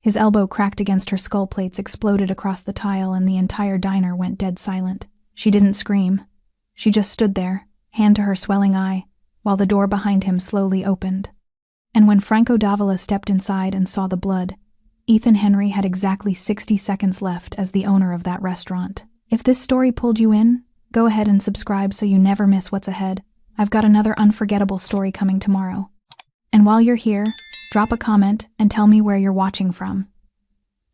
His elbow cracked against her skull plates, exploded across the tile, and the entire diner went dead silent. She didn't scream. She just stood there, hand to her swelling eye, while the door behind him slowly opened. And when Franco Davila stepped inside and saw the blood, Ethan Henry had exactly 60 seconds left as the owner of that restaurant. If this story pulled you in, go ahead and subscribe so you never miss what's ahead. I've got another unforgettable story coming tomorrow. And while you're here, drop a comment and tell me where you're watching from.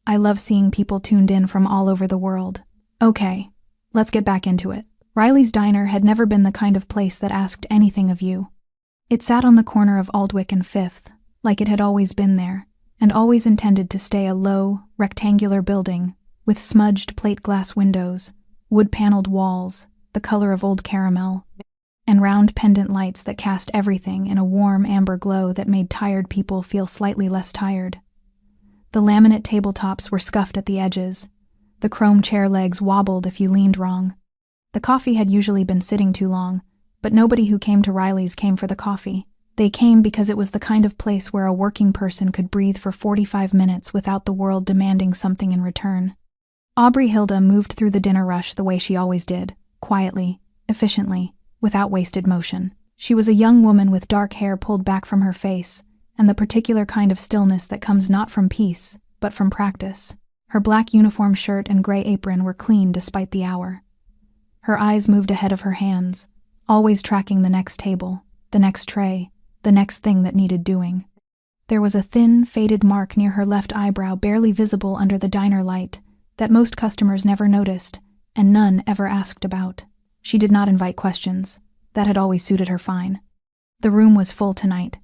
I love seeing people tuned in from all over the world. Okay, let's get back into it. Riley's Diner had never been the kind of place that asked anything of you. It sat on the corner of Aldwych and Fifth, like it had always been there, and always intended to stay a low, rectangular building with smudged plate glass windows, wood-paneled walls, the color of old caramel, and round pendant lights that cast everything in a warm amber glow that made tired people feel slightly less tired. The laminate tabletops were scuffed at the edges. The chrome chair legs wobbled if you leaned wrong. The coffee had usually been sitting too long, but nobody who came to Riley's came for the coffee. They came because it was the kind of place where a working person could breathe for 45 minutes without the world demanding something in return. Aubrey Hilda moved through the dinner rush the way she always did, quietly, efficiently, without wasted motion. She was a young woman with dark hair pulled back from her face, and the particular kind of stillness that comes not from peace, but from practice. Her black uniform shirt and gray apron were clean despite the hour. Her eyes moved ahead of her hands, always tracking the next table, the next tray, the next thing that needed doing. There was a thin, faded mark near her left eyebrow barely visible under the diner light that most customers never noticed, and none ever asked about. She did not invite questions. That had always suited her fine. The room was full tonight.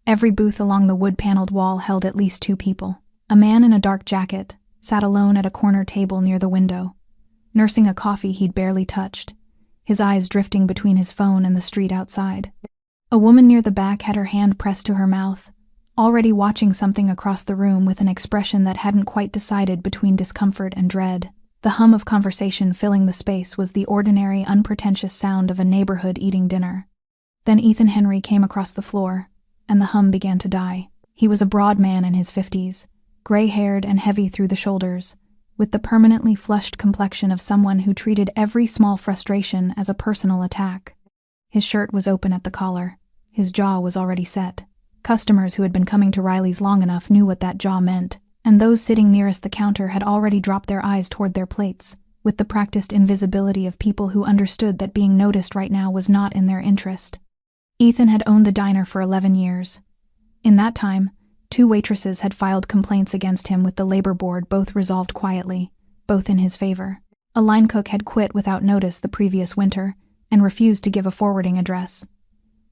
Every booth along the wood-paneled wall held at least 2 people. A man in a dark jacket sat alone at a corner table near the window, nursing a coffee he'd barely touched, his eyes drifting between his phone and the street outside. A woman near the back had her hand pressed to her mouth, already watching something across the room with an expression that hadn't quite decided between discomfort and dread. The hum of conversation filling the space was the ordinary, unpretentious sound of a neighborhood eating dinner. Then Ethan Henry came across the floor, and the hum began to die. He was a broad man in his 50s, gray-haired and heavy through the shoulders, with the permanently flushed complexion of someone who treated every small frustration as a personal attack. His shirt was open at the collar. His jaw was already set. Customers who had been coming to Riley's long enough knew what that jaw meant, and those sitting nearest the counter had already dropped their eyes toward their plates, with the practiced invisibility of people who understood that being noticed right now was not in their interest. Ethan had owned the diner for 11 years. In that time, 2 waitresses had filed complaints against him with the labor board, both resolved quietly, both in his favor. A line cook had quit without notice the previous winter and refused to give a forwarding address.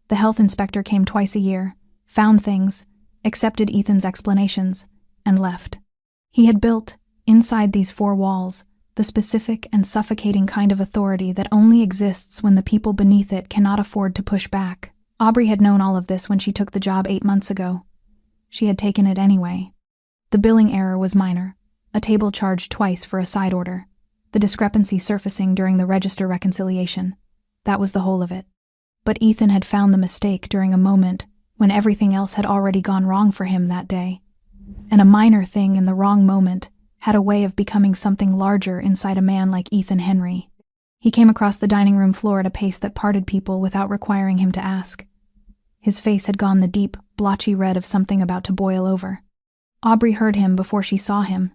The health inspector came twice a year, found things, accepted Ethan's explanations, and left. He had built, inside these 4 walls, the specific and suffocating kind of authority that only exists when the people beneath it cannot afford to push back. Aubrey had known all of this when she took the job 8 months ago. She had taken it anyway. The billing error was minor, a table charged twice for a side order, the discrepancy surfacing during the register reconciliation. That was the whole of it. But Ethan had found the mistake during a moment when everything else had already gone wrong for him that day. And a minor thing in the wrong moment had a way of becoming something larger inside a man like Ethan Henry. He came across the dining room floor at a pace that parted people without requiring him to ask. His face had gone the deep, blotchy red of something about to boil over. Aubrey heard him before she saw him,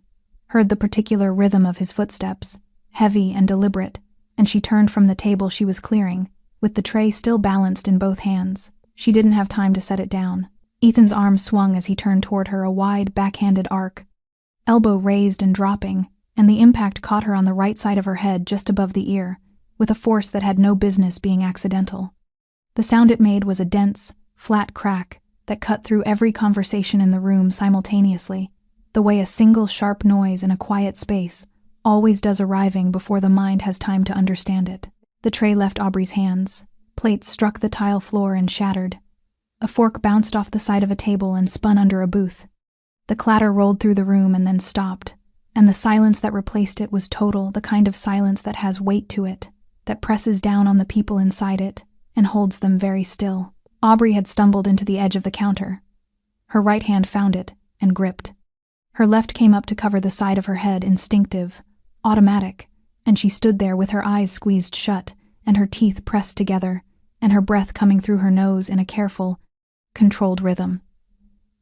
heard the particular rhythm of his footsteps, heavy and deliberate, and she turned from the table she was clearing, with the tray still balanced in both hands. She didn't have time to set it down. Ethan's arm swung as he turned toward her, a wide, backhanded arc, elbow raised and dropping, and the impact caught her on the right side of her head just above the ear, with a force that had no business being accidental. The sound it made was a dense, flat crack that cut through every conversation in the room simultaneously, the way a single sharp noise in a quiet space always does, arriving before the mind has time to understand it. The tray left Aubrey's hands. Plates struck the tile floor and shattered. A fork bounced off the side of a table and spun under a booth. The clatter rolled through the room and then stopped, and the silence that replaced it was total, the kind of silence that has weight to it, that presses down on the people inside it and holds them very still. Aubrey had stumbled into the edge of the counter. Her right hand found it and gripped. Her left came up to cover the side of her head, instinctive, automatic, and she stood there with her eyes squeezed shut and her teeth pressed together, and her breath coming through her nose in a careful, controlled rhythm.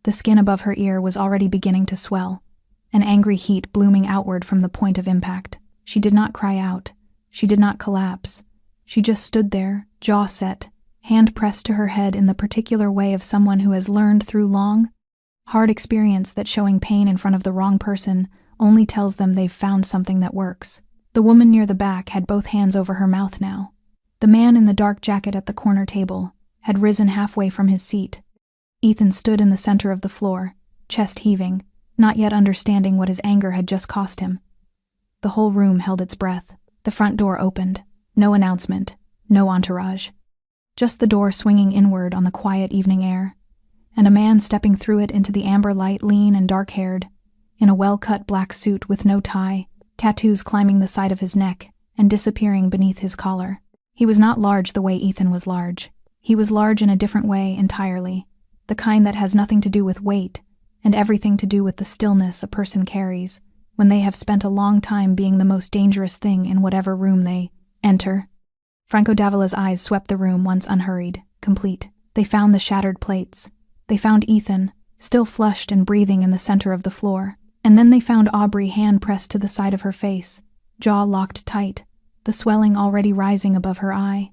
The skin above her ear was already beginning to swell, an angry heat blooming outward from the point of impact. She did not cry out. She did not collapse. She just stood there, jaw set, hand pressed to her head in the particular way of someone who has learned through long, hard experience that showing pain in front of the wrong person only tells them they've found something that works. The woman near the back had both hands over her mouth now. The man in the dark jacket at the corner table had risen halfway from his seat. Ethan stood in the center of the floor, chest heaving, not yet understanding what his anger had just cost him. The whole room held its breath. The front door opened. No announcement, no entourage. Just the door swinging inward on the quiet evening air, and a man stepping through it into the amber light, lean and dark-haired, in a well-cut black suit with no tie, tattoos climbing the side of his neck and disappearing beneath his collar. He was not large the way Ethan was large. He was large in a different way entirely, the kind that has nothing to do with weight and everything to do with the stillness a person carries when they have spent a long time being the most dangerous thing in whatever room they enter. Franco Davila's eyes swept the room once unhurried, complete. They found the shattered plates. They found Ethan, still flushed and breathing in the center of the floor. And then they found Aubrey, hand pressed to the side of her face, jaw locked tight, the swelling already rising above her eye.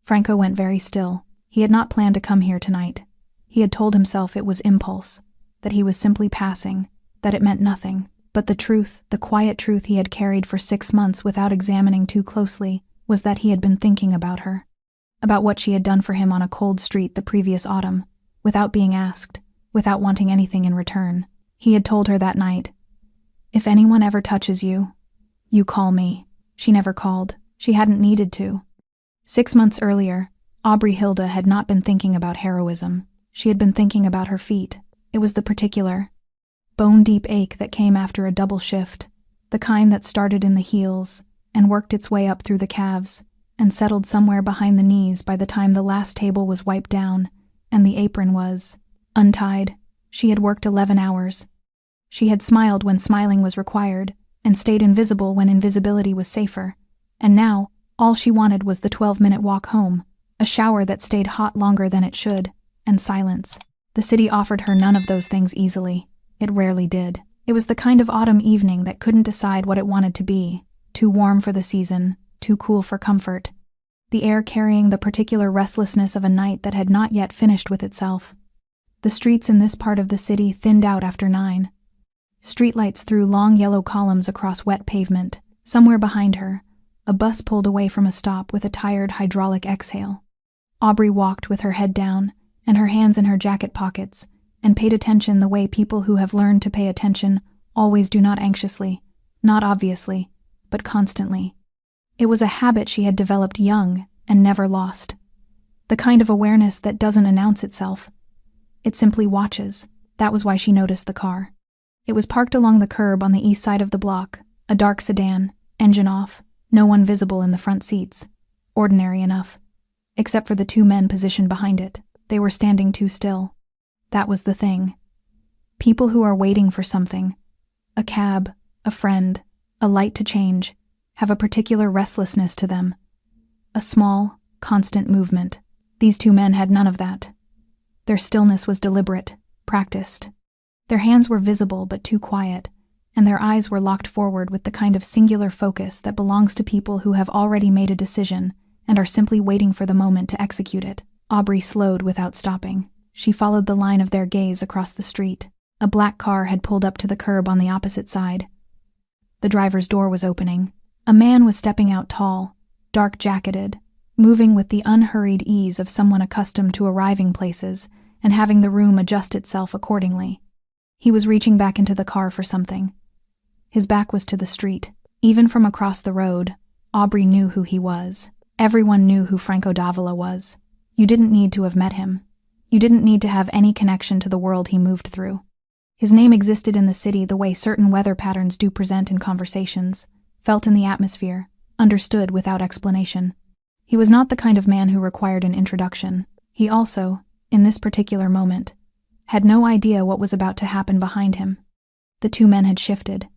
Franco went very still. He had not planned to come here tonight. He had told himself it was impulse, that he was simply passing, that it meant nothing. But the truth, the quiet truth he had carried for 6 months without examining too closely, was that he had been thinking about her, about what she had done for him on a cold street the previous autumn, without being asked, without wanting anything in return. He had told her that night, "If anyone ever touches you, you call me." She never called. She hadn't needed to. 6 months earlier, Aubrey Hilda had not been thinking about heroism. She had been thinking about her feet. It was the particular, bone-deep ache that came after a double shift, the kind that started in the heels and worked its way up through the calves and settled somewhere behind the knees by the time the last table was wiped down and the apron was untied. She had worked 11 hours. She had smiled when smiling was required and stayed invisible when invisibility was safer. And now, all she wanted was the 12-minute walk home, a shower that stayed hot longer than it should, and silence. The city offered her none of those things easily. It rarely did. It was the kind of autumn evening that couldn't decide what it wanted to be, too warm for the season, too cool for comfort. The air carrying the particular restlessness of a night that had not yet finished with itself. The streets in this part of the city thinned out after 9. Streetlights threw long yellow columns across wet pavement. Somewhere behind her, a bus pulled away from a stop with a tired hydraulic exhale. Aubrey walked with her head down and her hands in her jacket pockets, and paid attention the way people who have learned to pay attention always do, not anxiously, not obviously, but constantly. It was a habit she had developed young and never lost. The kind of awareness that doesn't announce itself. It simply watches. That was why she noticed the car. It was parked along the curb on the east side of the block, a dark sedan, engine off, no one visible in the front seats. Ordinary enough. Except for the 2 men positioned behind it. They were standing too still. That was the thing. People who are waiting for something, a cab, a friend, a light to change, have a particular restlessness to them. A small, constant movement. These 2 men had none of that. Their stillness was deliberate, practiced. Their hands were visible but too quiet, and their eyes were locked forward with the kind of singular focus that belongs to people who have already made a decision and are simply waiting for the moment to execute it. Aubrey slowed without stopping. She followed the line of their gaze across the street. A black car had pulled up to the curb on the opposite side. The driver's door was opening. A man was stepping out, tall, dark-jacketed, moving with the unhurried ease of someone accustomed to arriving places and having the room adjust itself accordingly. He was reaching back into the car for something. His back was to the street. Even from across the road, Aubrey knew who he was. Everyone knew who Franco Davila was. You didn't need to have met him. You didn't need to have any connection to the world he moved through. His name existed in the city the way certain weather patterns do present in conversations, felt in the atmosphere, understood without explanation. He was not the kind of man who required an introduction. He also, in this particular moment, had no idea what was about to happen behind him. The two men had shifted.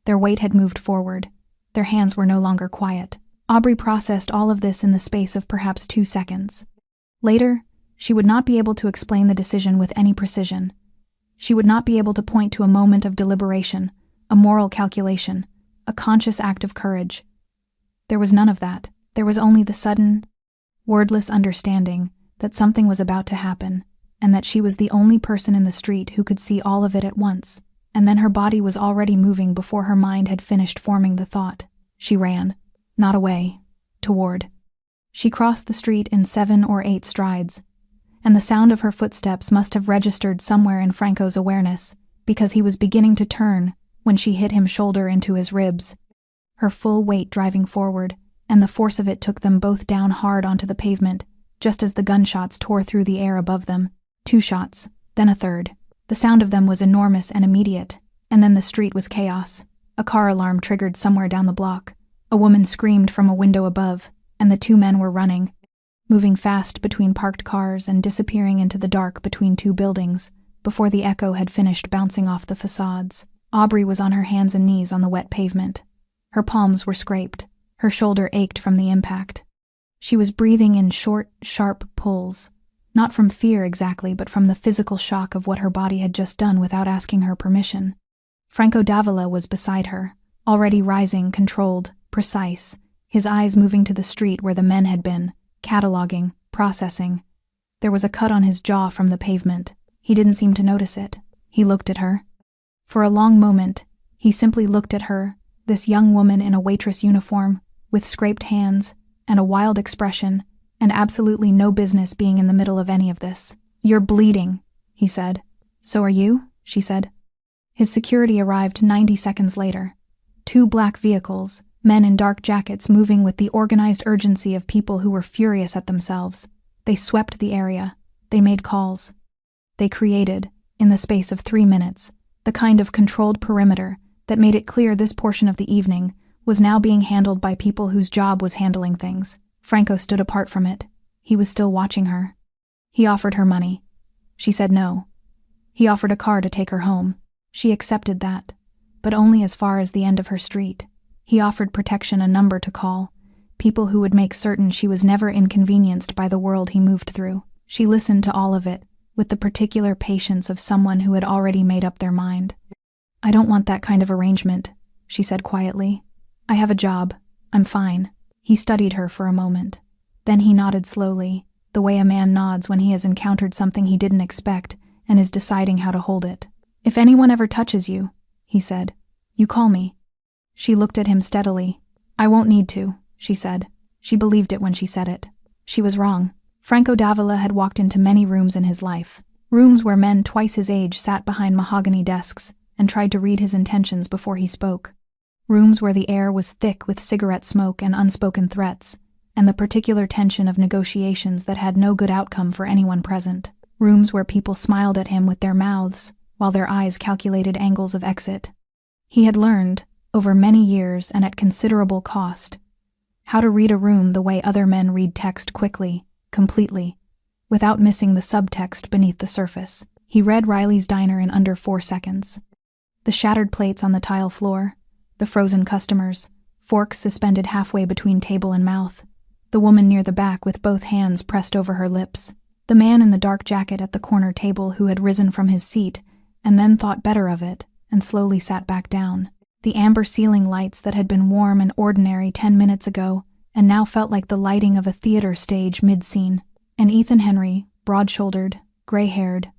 Their weight had moved forward. Their hands were no longer quiet. Aubrey processed all of this in the space of perhaps 2 seconds. Later, she would not be able to explain the decision with any precision. She would not be able to point to a moment of deliberation, a moral calculation, a conscious act of courage. There was none of that. There was only the sudden, wordless understanding that something was about to happen, and that she was the only person in the street who could see all of it at once, and then her body was already moving before her mind had finished forming the thought. She ran, not away, toward. She crossed the street in 7 or 8 strides, and the sound of her footsteps must have registered somewhere in Franco's awareness, because he was beginning to turn when she hit him shoulder into his ribs, her full weight driving forward, and the force of it took them both down hard onto the pavement, just as the gunshots tore through the air above them. 2 shots, then a third. The sound of them was enormous and immediate, and then the street was chaos. A car alarm triggered somewhere down the block. A woman screamed from a window above, and the 2 men were running, moving fast between parked cars and disappearing into the dark between 2 buildings, before the echo had finished bouncing off the facades. Aubrey was on her hands and knees on the wet pavement. Her palms were scraped. Her shoulder ached from the impact. She was breathing in short, sharp pulls, not from fear exactly, but from the physical shock of what her body had just done without asking her permission. Franco Davila was beside her, already rising, controlled, precise, his eyes moving to the street where the men had been, cataloging, processing. There was a cut on his jaw from the pavement. He didn't seem to notice it. He looked at her. For a long moment, he simply looked at her, this young woman in a waitress uniform, with scraped hands, and a wild expression, and absolutely no business being in the middle of any of this. "You're bleeding," he said. "So are you?" she said. His security arrived 90 seconds later. 2 black vehicles, men in dark jackets moving with the organized urgency of people who were furious at themselves. They swept the area. They made calls. They created, in the space of 3 minutes, the kind of controlled perimeter that made it clear this portion of the evening was now being handled by people whose job was handling things. Franco stood apart from it. He was still watching her. He offered her money. She said no. He offered a car to take her home. She accepted that, but only as far as the end of her street. He offered protection, a number to call, people who would make certain she was never inconvenienced by the world he moved through. She listened to all of it, with the particular patience of someone who had already made up their mind. "I don't want that kind of arrangement," she said quietly. "I have a job. I'm fine." He studied her for a moment. Then he nodded slowly, the way a man nods when he has encountered something he didn't expect and is deciding how to hold it. "If anyone ever touches you," he said, "you call me." She looked at him steadily. "I won't need to," she said. She believed it when she said it. She was wrong. Franco Davila had walked into many rooms in his life. Rooms where men twice his age sat behind mahogany desks and tried to read his intentions before he spoke. Rooms where the air was thick with cigarette smoke and unspoken threats, and the particular tension of negotiations that had no good outcome for anyone present. Rooms where people smiled at him with their mouths, while their eyes calculated angles of exit. He had learned, over many years and at considerable cost, how to read a room the way other men read text quickly, completely, without missing the subtext beneath the surface. He read Riley's diner in under 4 seconds. The shattered plates on the tile floor, the frozen customers, forks suspended halfway between table and mouth, the woman near the back with both hands pressed over her lips, the man in the dark jacket at the corner table who had risen from his seat and then thought better of it and slowly sat back down, the amber ceiling lights that had been warm and ordinary 10 minutes ago and now felt like the lighting of a theater stage mid-scene, and Ethan Henry, broad-shouldered, gray-haired,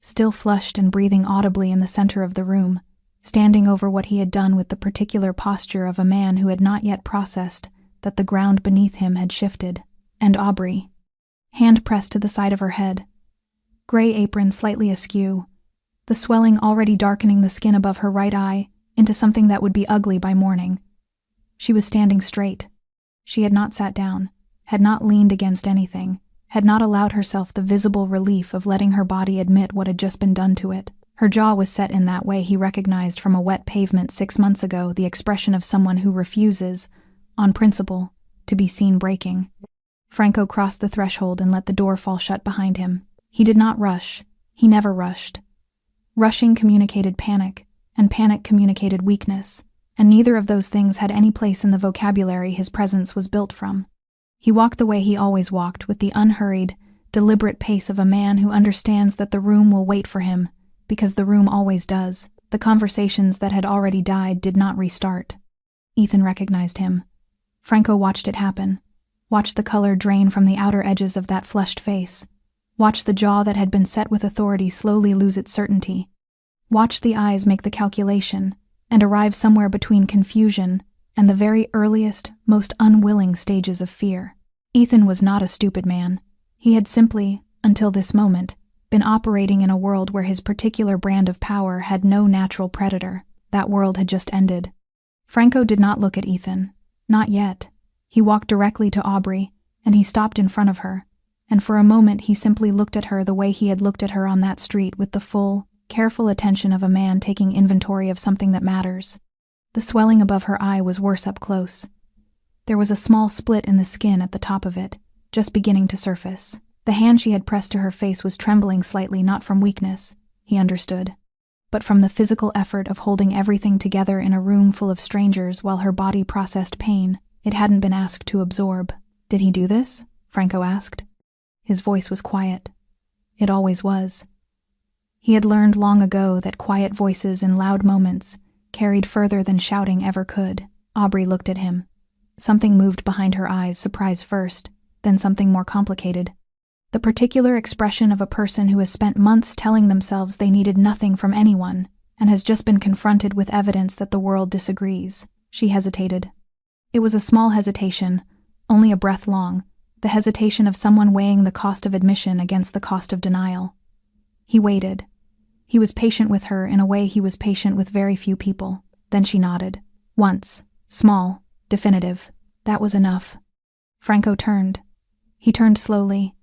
still flushed and breathing audibly in the center of the room, standing over what he had done with the particular posture of a man who had not yet processed that the ground beneath him had shifted. And Aubrey, hand pressed to the side of her head, gray apron slightly askew, the swelling already darkening the skin above her right eye into something that would be ugly by morning. She was standing straight. She had not sat down, had not leaned against anything, had not allowed herself the visible relief of letting her body admit what had just been done to it. Her jaw was set in that way he recognized from a wet pavement 6 months ago, the expression of someone who refuses, on principle, to be seen breaking. Franco crossed the threshold and let the door fall shut behind him. He did not rush. He never rushed. Rushing communicated panic, and panic communicated weakness, and neither of those things had any place in the vocabulary his presence was built from. He walked the way he always walked, with the unhurried, deliberate pace of a man who understands that the room will wait for him, because the room always does. The conversations that had already died did not restart. Ethan recognized him. Franco watched it happen. Watched the color drain from the outer edges of that flushed face. Watched the jaw that had been set with authority slowly lose its certainty. Watched the eyes make the calculation and arrive somewhere between confusion and the very earliest, most unwilling stages of fear. Ethan was not a stupid man. He had simply, until this moment, been operating in a world where his particular brand of power had no natural predator. That world had just ended. Franco did not look at Ethan. Not yet. He walked directly to Aubrey, and he stopped in front of her, and for a moment he simply looked at her the way he had looked at her on that street, with the full, careful attention of a man taking inventory of something that matters. The swelling above her eye was worse up close. There was a small split in the skin at the top of it, just beginning to surface. The hand she had pressed to her face was trembling slightly, not from weakness, he understood, but from the physical effort of holding everything together in a room full of strangers while her body processed pain it hadn't been asked to absorb. Did he do this? Franco asked. His voice was quiet. It always was. He had learned long ago that quiet voices in loud moments carried further than shouting ever could. Aubrey looked at him. Something moved behind her eyes, surprise first, then something more complicated. The particular expression of a person who has spent months telling themselves they needed nothing from anyone and has just been confronted with evidence that the world disagrees. She hesitated. It was a small hesitation, only a breath long, the hesitation of someone weighing the cost of admission against the cost of denial. He waited. He was patient with her in a way he was patient with very few people. Then she nodded. Once. Small. Definitive. That was enough. Franco turned. He turned slowly.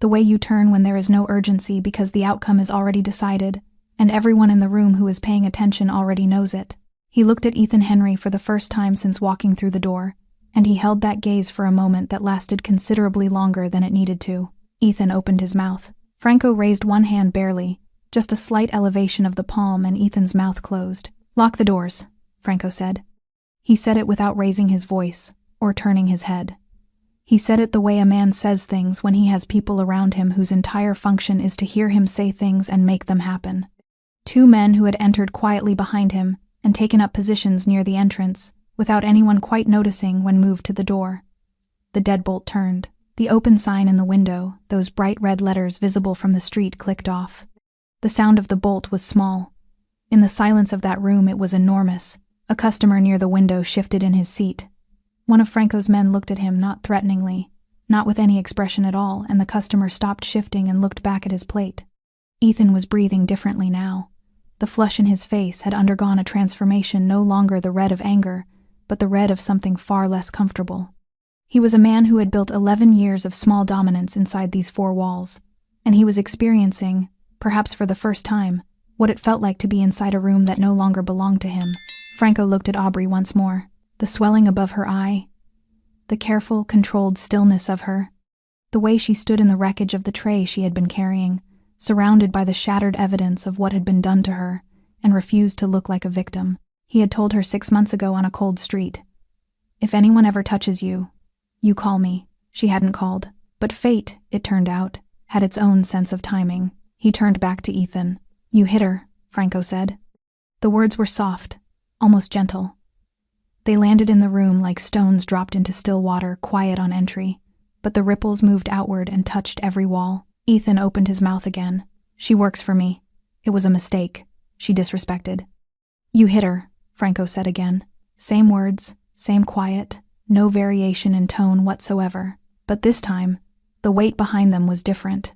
The way you turn when there is no urgency because the outcome is already decided, and everyone in the room who is paying attention already knows it. He looked at Ethan Henry for the first time since walking through the door, and he held that gaze for a moment that lasted considerably longer than it needed to. Ethan opened his mouth. Franco raised one hand barely, just a slight elevation of the palm, and Ethan's mouth closed. Lock the doors, Franco said. He said it without raising his voice or turning his head. He said it the way a man says things when he has people around him whose entire function is to hear him say things and make them happen. Two men who had entered quietly behind him and taken up positions near the entrance, without anyone quite noticing when moved to the door. The deadbolt turned. The open sign in the window, those bright red letters visible from the street, clicked off. The sound of the bolt was small. In the silence of that room it was enormous. A customer near the window shifted in his seat. One of Franco's men looked at him, not threateningly, not with any expression at all, and the customer stopped shifting and looked back at his plate. Ethan was breathing differently now. The flush in his face had undergone a transformation, no longer the red of anger, but the red of something far less comfortable. He was a man who had built 11 years of small dominance inside these four walls, and he was experiencing, perhaps for the first time, what it felt like to be inside a room that no longer belonged to him. Franco looked at Aubrey once more, the swelling above her eye, the careful, controlled stillness of her, the way she stood in the wreckage of the tray she had been carrying, surrounded by the shattered evidence of what had been done to her, and refused to look like a victim. He had told her 6 months ago on a cold street, "If anyone ever touches you, you call me." She hadn't called, but fate, it turned out, had its own sense of timing. He turned back to Ethan. "You hit her," Franco said. The words were soft, almost gentle. They landed in the room like stones dropped into still water, quiet on entry, but the ripples moved outward and touched every wall. Ethan opened his mouth again. "She works for me. It was a mistake," she disrespected. "You hit her," Franco said again. Same words, same quiet, no variation in tone whatsoever. But this time, the weight behind them was different.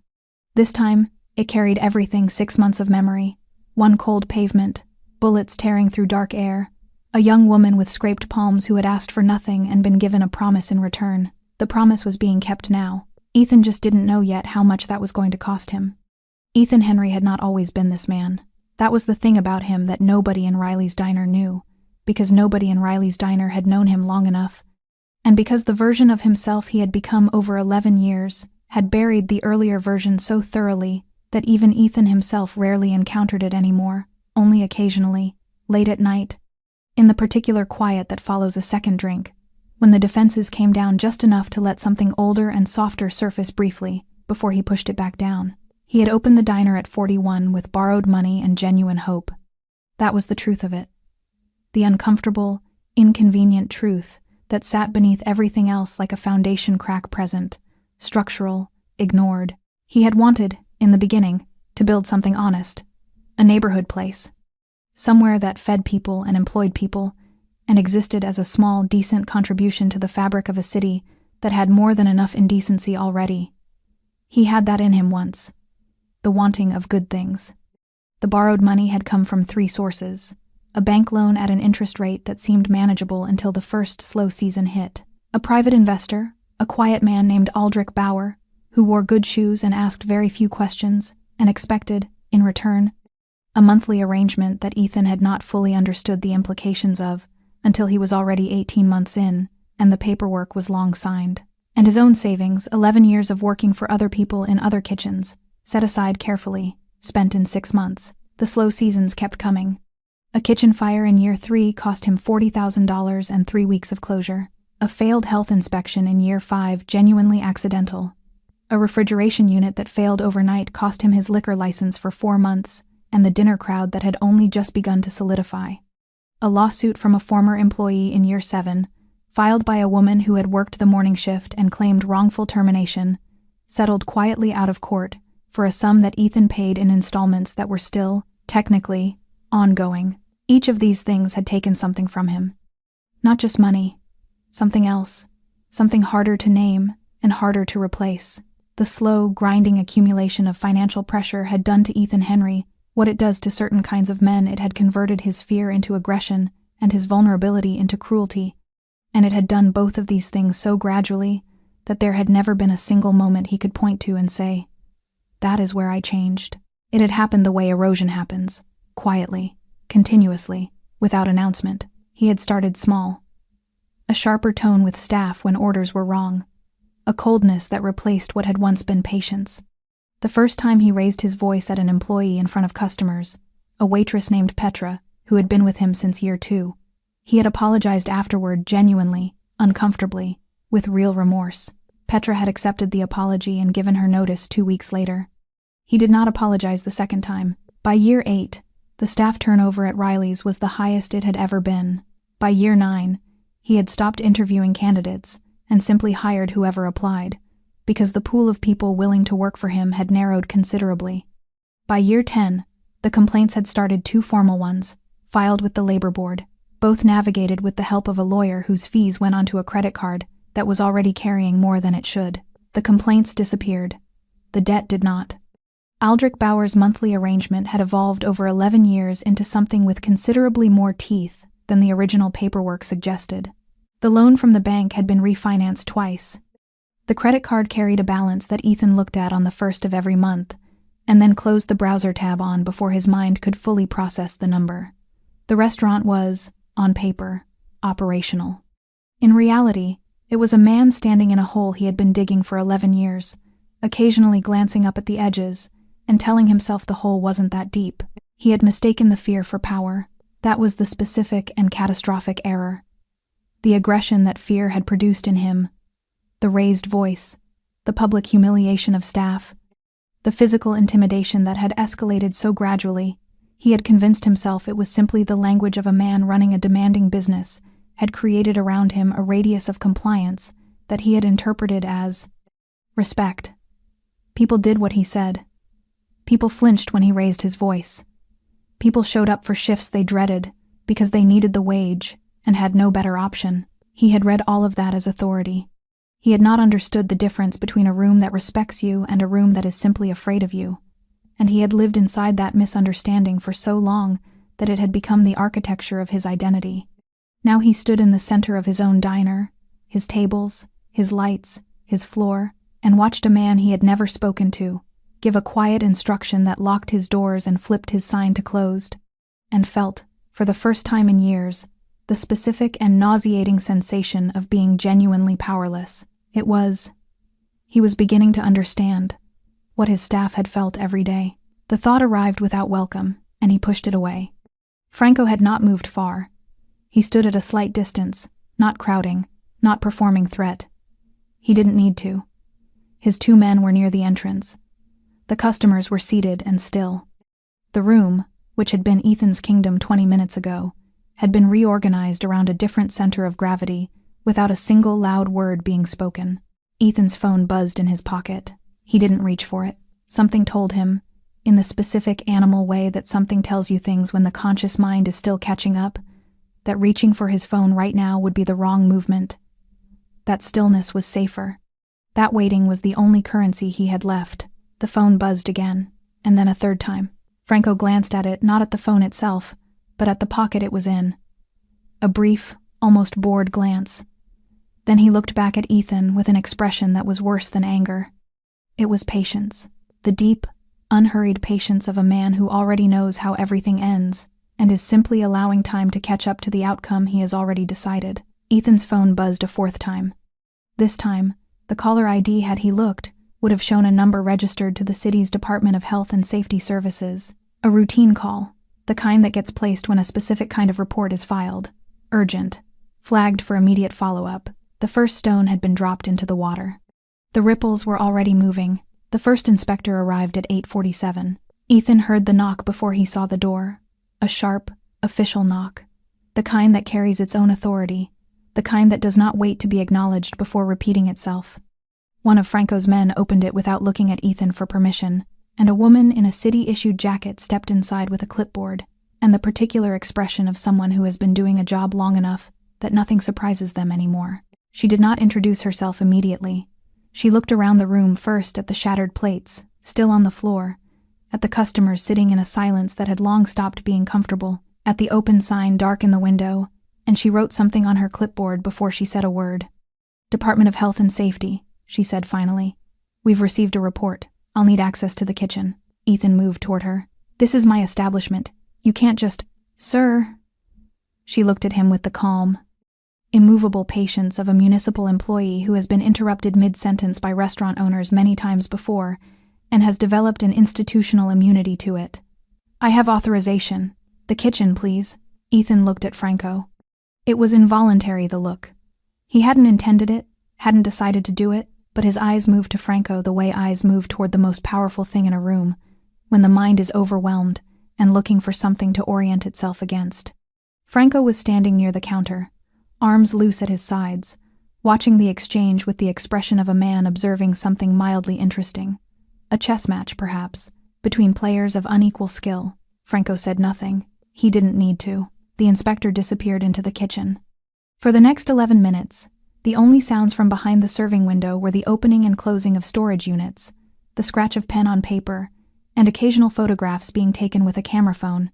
This time, it carried everything 6 months of memory. One cold pavement, bullets tearing through dark air, a young woman with scraped palms who had asked for nothing and been given a promise in return. The promise was being kept now. Ethan just didn't know yet how much that was going to cost him. Ethan Henry had not always been this man. That was the thing about him that nobody in Riley's diner knew, because nobody in Riley's diner had known him long enough, and because the version of himself he had become over 11 years had buried the earlier version so thoroughly that even Ethan himself rarely encountered it anymore, only occasionally, late at night, in the particular quiet that follows a second drink, when the defenses came down just enough to let something older and softer surface briefly before he pushed it back down. He had opened the diner at 41 with borrowed money and genuine hope. That was the truth of it. The uncomfortable, inconvenient truth that sat beneath everything else like a foundation crack present, structural, ignored. He had wanted, in the beginning, to build something honest, a neighborhood place, somewhere that fed people and employed people, and existed as a small, decent contribution to the fabric of a city that had more than enough indecency already. He had that in him once, the wanting of good things. The borrowed money had come from 3 sources: a bank loan at an interest rate that seemed manageable until the first slow season hit, a private investor, a quiet man named Aldrich Bauer, who wore good shoes and asked very few questions, and expected, in return, a monthly arrangement that Ethan had not fully understood the implications of until he was already 18 months in, and the paperwork was long signed. And his own savings, 11 years of working for other people in other kitchens, set aside carefully, spent in 6 months. The slow seasons kept coming. A kitchen fire in year 3 cost him $40,000 and 3 weeks of closure. A failed health inspection in year 5, genuinely accidental. A refrigeration unit that failed overnight cost him his liquor license for 4 months, and the dinner crowd that had only just begun to solidify. A lawsuit from a former employee in year 7, filed by a woman who had worked the morning shift and claimed wrongful termination, settled quietly out of court for a sum that Ethan paid in installments that were still, technically, ongoing. Each of these things had taken something from him. Not just money, something else, something harder to name and harder to replace. The slow, grinding accumulation of financial pressure had done to Ethan Henry what it does to certain kinds of men. It had converted his fear into aggression and his vulnerability into cruelty, and it had done both of these things so gradually that there had never been a single moment he could point to and say, "That is where I changed." It had happened the way erosion happens, quietly, continuously, without announcement. He had started small. A sharper tone with staff when orders were wrong. A coldness that replaced what had once been patience. The first time he raised his voice at an employee in front of customers, a waitress named Petra, who had been with him since year 2, he had apologized afterward genuinely, uncomfortably, with real remorse. Petra had accepted the apology and given her notice 2 weeks later. He did not apologize the second time. By year 8, the staff turnover at Riley's was the highest it had ever been. By year 9, he had stopped interviewing candidates and simply hired whoever applied, because the pool of people willing to work for him had narrowed considerably. By year 10, the complaints had started 2 formal ones, filed with the labor board, both navigated with the help of a lawyer whose fees went onto a credit card that was already carrying more than it should. The complaints disappeared. The debt did not. Aldrich Bauer's monthly arrangement had evolved over 11 years into something with considerably more teeth than the original paperwork suggested. The loan from the bank had been refinanced twice. The credit card carried a balance that Ethan looked at on the first of every month, and then closed the browser tab on before his mind could fully process the number. The restaurant was, on paper, operational. In reality, it was a man standing in a hole he had been digging for 11 years, occasionally glancing up at the edges and telling himself the hole wasn't that deep. He had mistaken the fear for power. That was the specific and catastrophic error. The aggression that fear had produced in him, the raised voice, the public humiliation of staff, the physical intimidation that had escalated so gradually, he had convinced himself it was simply the language of a man running a demanding business, had created around him a radius of compliance that he had interpreted as respect. People did what he said. People flinched when he raised his voice. People showed up for shifts they dreaded because they needed the wage and had no better option. He had read all of that as authority. He had not understood the difference between a room that respects you and a room that is simply afraid of you, and he had lived inside that misunderstanding for so long that it had become the architecture of his identity. Now he stood in the center of his own diner, his tables, his lights, his floor, and watched a man he had never spoken to give a quiet instruction that locked his doors and flipped his sign to closed, and felt, for the first time in years, the specific and nauseating sensation of being genuinely powerless. He was beginning to understand what his staff had felt every day. The thought arrived without welcome, and he pushed it away. Franco had not moved far. He stood at a slight distance, not crowding, not performing threat. He didn't need to. His 2 men were near the entrance. The customers were seated and still. The room, which had been Ethan's kingdom 20 minutes ago, had been reorganized around a different center of gravity without a single loud word being spoken. Ethan's phone buzzed in his pocket. He didn't reach for it. Something told him, in the specific animal way that something tells you things when the conscious mind is still catching up, that reaching for his phone right now would be the wrong movement. That stillness was safer. That waiting was the only currency he had left. The phone buzzed again, and then a 3rd time. Franco glanced at it, not at the phone itself, but at the pocket it was in. A brief, almost bored glance. Then he looked back at Ethan with an expression that was worse than anger. It was patience, the deep, unhurried patience of a man who already knows how everything ends and is simply allowing time to catch up to the outcome he has already decided. Ethan's phone buzzed a 4th time. This time, the caller ID, had he looked, would have shown a number registered to the city's Department of Health and Safety Services. A routine call, the kind that gets placed when a specific kind of report is filed. Urgent. Flagged for immediate follow-up. The first stone had been dropped into the water. The ripples were already moving. The first inspector arrived at 8:47. Ethan heard the knock before he saw the door. A sharp, official knock. The kind that carries its own authority. The kind that does not wait to be acknowledged before repeating itself. One of Franco's men opened it without looking at Ethan for permission, and a woman in a city-issued jacket stepped inside with a clipboard, and the particular expression of someone who has been doing a job long enough that nothing surprises them anymore. She did not introduce herself immediately. She looked around the room first at the shattered plates, still on the floor, at the customers sitting in a silence that had long stopped being comfortable, at the open sign dark in the window, and she wrote something on her clipboard before she said a word. "Department of Health and Safety," she said finally. "We've received a report. I'll need access to the kitchen." Ethan moved toward her. "This is my establishment. You can't just—" "Sir." She looked at him with the calm, immovable patience of a municipal employee who has been interrupted mid-sentence by restaurant owners many times before and has developed an institutional immunity to it. "I have authorization. The kitchen, please." Ethan looked at Franco. It was involuntary, the look. He hadn't intended it, hadn't decided to do it, but his eyes moved to Franco the way eyes move toward the most powerful thing in a room, when the mind is overwhelmed and looking for something to orient itself against. Franco was standing near the counter, arms loose at his sides, watching the exchange with the expression of a man observing something mildly interesting. A chess match, perhaps, between players of unequal skill. Franco said nothing. He didn't need to. The inspector disappeared into the kitchen. For the next 11 minutes, the only sounds from behind the serving window were the opening and closing of storage units, the scratch of pen on paper, and occasional photographs being taken with a camera phone.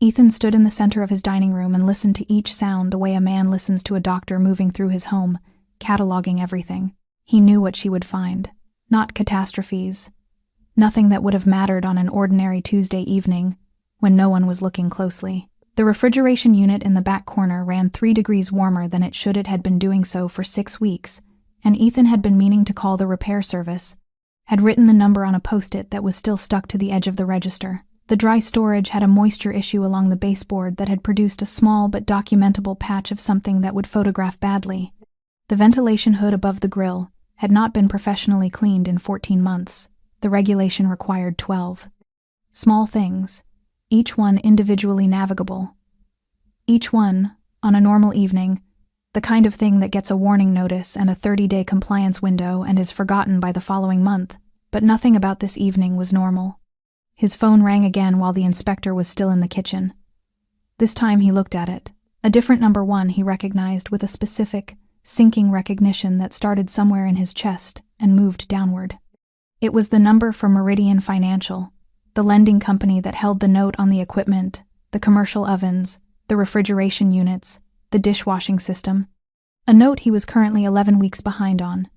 Ethan stood in the center of his dining room and listened to each sound the way a man listens to a doctor moving through his home, cataloging everything. He knew what she would find. Not catastrophes. Nothing that would have mattered on an ordinary Tuesday evening, when no one was looking closely. The refrigeration unit in the back corner ran 3 degrees warmer than it should. It had been doing so for 6 weeks, and Ethan had been meaning to call the repair service, had written the number on a post-it that was still stuck to the edge of the register. The dry storage had a moisture issue along the baseboard that had produced a small but documentable patch of something that would photograph badly. The ventilation hood above the grill had not been professionally cleaned in 14 months. The regulation required 12. Small things, each one individually navigable. Each one, on a normal evening, the kind of thing that gets a warning notice and a 30-day compliance window and is forgotten by the following month. But nothing about this evening was normal. His phone rang again while the inspector was still in the kitchen. This time he looked at it. A different number 1 he recognized with a specific, sinking recognition that started somewhere in his chest and moved downward. It was the number for Meridian Financial, the lending company that held the note on the equipment, the commercial ovens, the refrigeration units, the dishwashing system. A note he was currently 11 weeks behind on.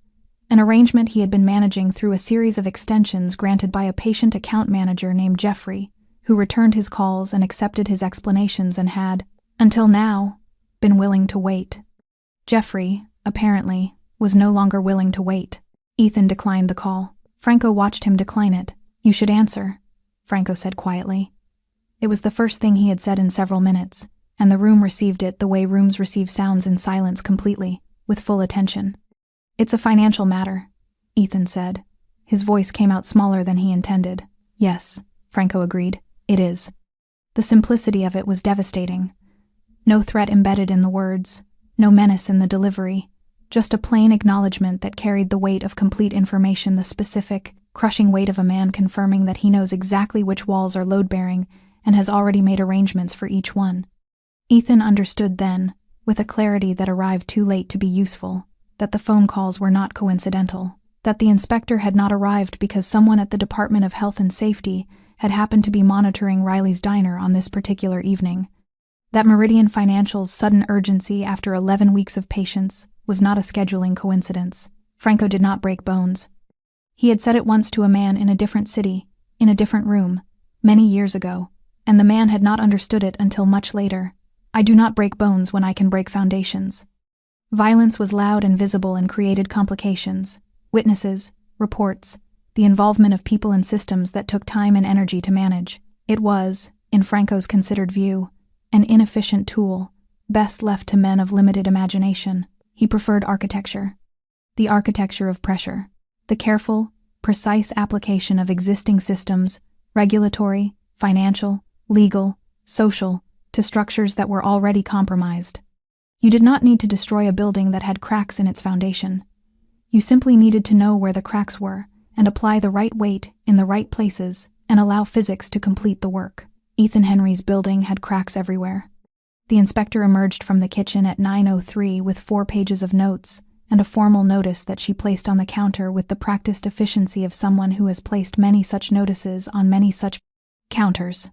An arrangement he had been managing through a series of extensions granted by a patient account manager named Jeffrey, who returned his calls and accepted his explanations and had, until now, been willing to wait. Jeffrey, apparently, was no longer willing to wait. Ethan declined the call. Franco watched him decline it. "You should answer," Franco said quietly. It was the first thing he had said in several minutes, and the room received it the way rooms receive sounds in silence completely, with full attention. "It's a financial matter," Ethan said. His voice came out smaller than he intended. "Yes," Franco agreed, "it is." The simplicity of it was devastating. No threat embedded in the words, no menace in the delivery, just a plain acknowledgement that carried the weight of complete information, the specific, crushing weight of a man confirming that he knows exactly which walls are load-bearing and has already made arrangements for each one. Ethan understood then, with a clarity that arrived too late to be useful, that the phone calls were not coincidental, that the inspector had not arrived because someone at the Department of Health and Safety had happened to be monitoring Riley's diner on this particular evening, that Meridian Financial's sudden urgency after 11 weeks of patience was not a scheduling coincidence. Franco did not break bones. He had said it once to a man in a different city, in a different room, many years ago, and the man had not understood it until much later. "I do not break bones when I can break foundations." Violence was loud and visible and created complications, witnesses, reports, the involvement of people and systems that took time and energy to manage. It was, in Franco's considered view, an inefficient tool, best left to men of limited imagination. He preferred architecture. The architecture of pressure. The careful, precise application of existing systems, regulatory, financial, legal, social, to structures that were already compromised. You did not need to destroy a building that had cracks in its foundation. You simply needed to know where the cracks were and apply the right weight in the right places and allow physics to complete the work. Ethan Henry's building had cracks everywhere. The inspector emerged from the kitchen at 9:03 with 4 pages of notes and a formal notice that she placed on the counter with the practiced efficiency of someone who has placed many such notices on many such counters.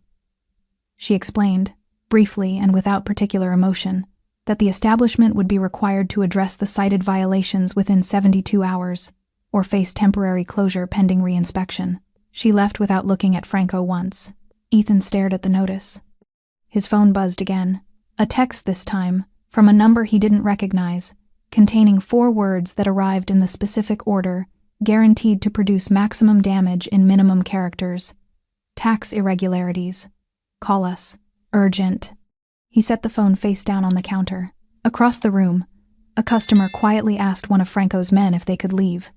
She explained, briefly and without particular emotion, that the establishment would be required to address the cited violations within 72 hours, or face temporary closure pending reinspection. She left without looking at Franco once. Ethan stared at the notice. His phone buzzed again. A text this time, from a number he didn't recognize, containing 4 words that arrived in the specific order, guaranteed to produce maximum damage in minimum characters. "Tax irregularities. Call us. Urgent." He set the phone face down on the counter. Across the room, a customer quietly asked one of Franco's men if they could leave.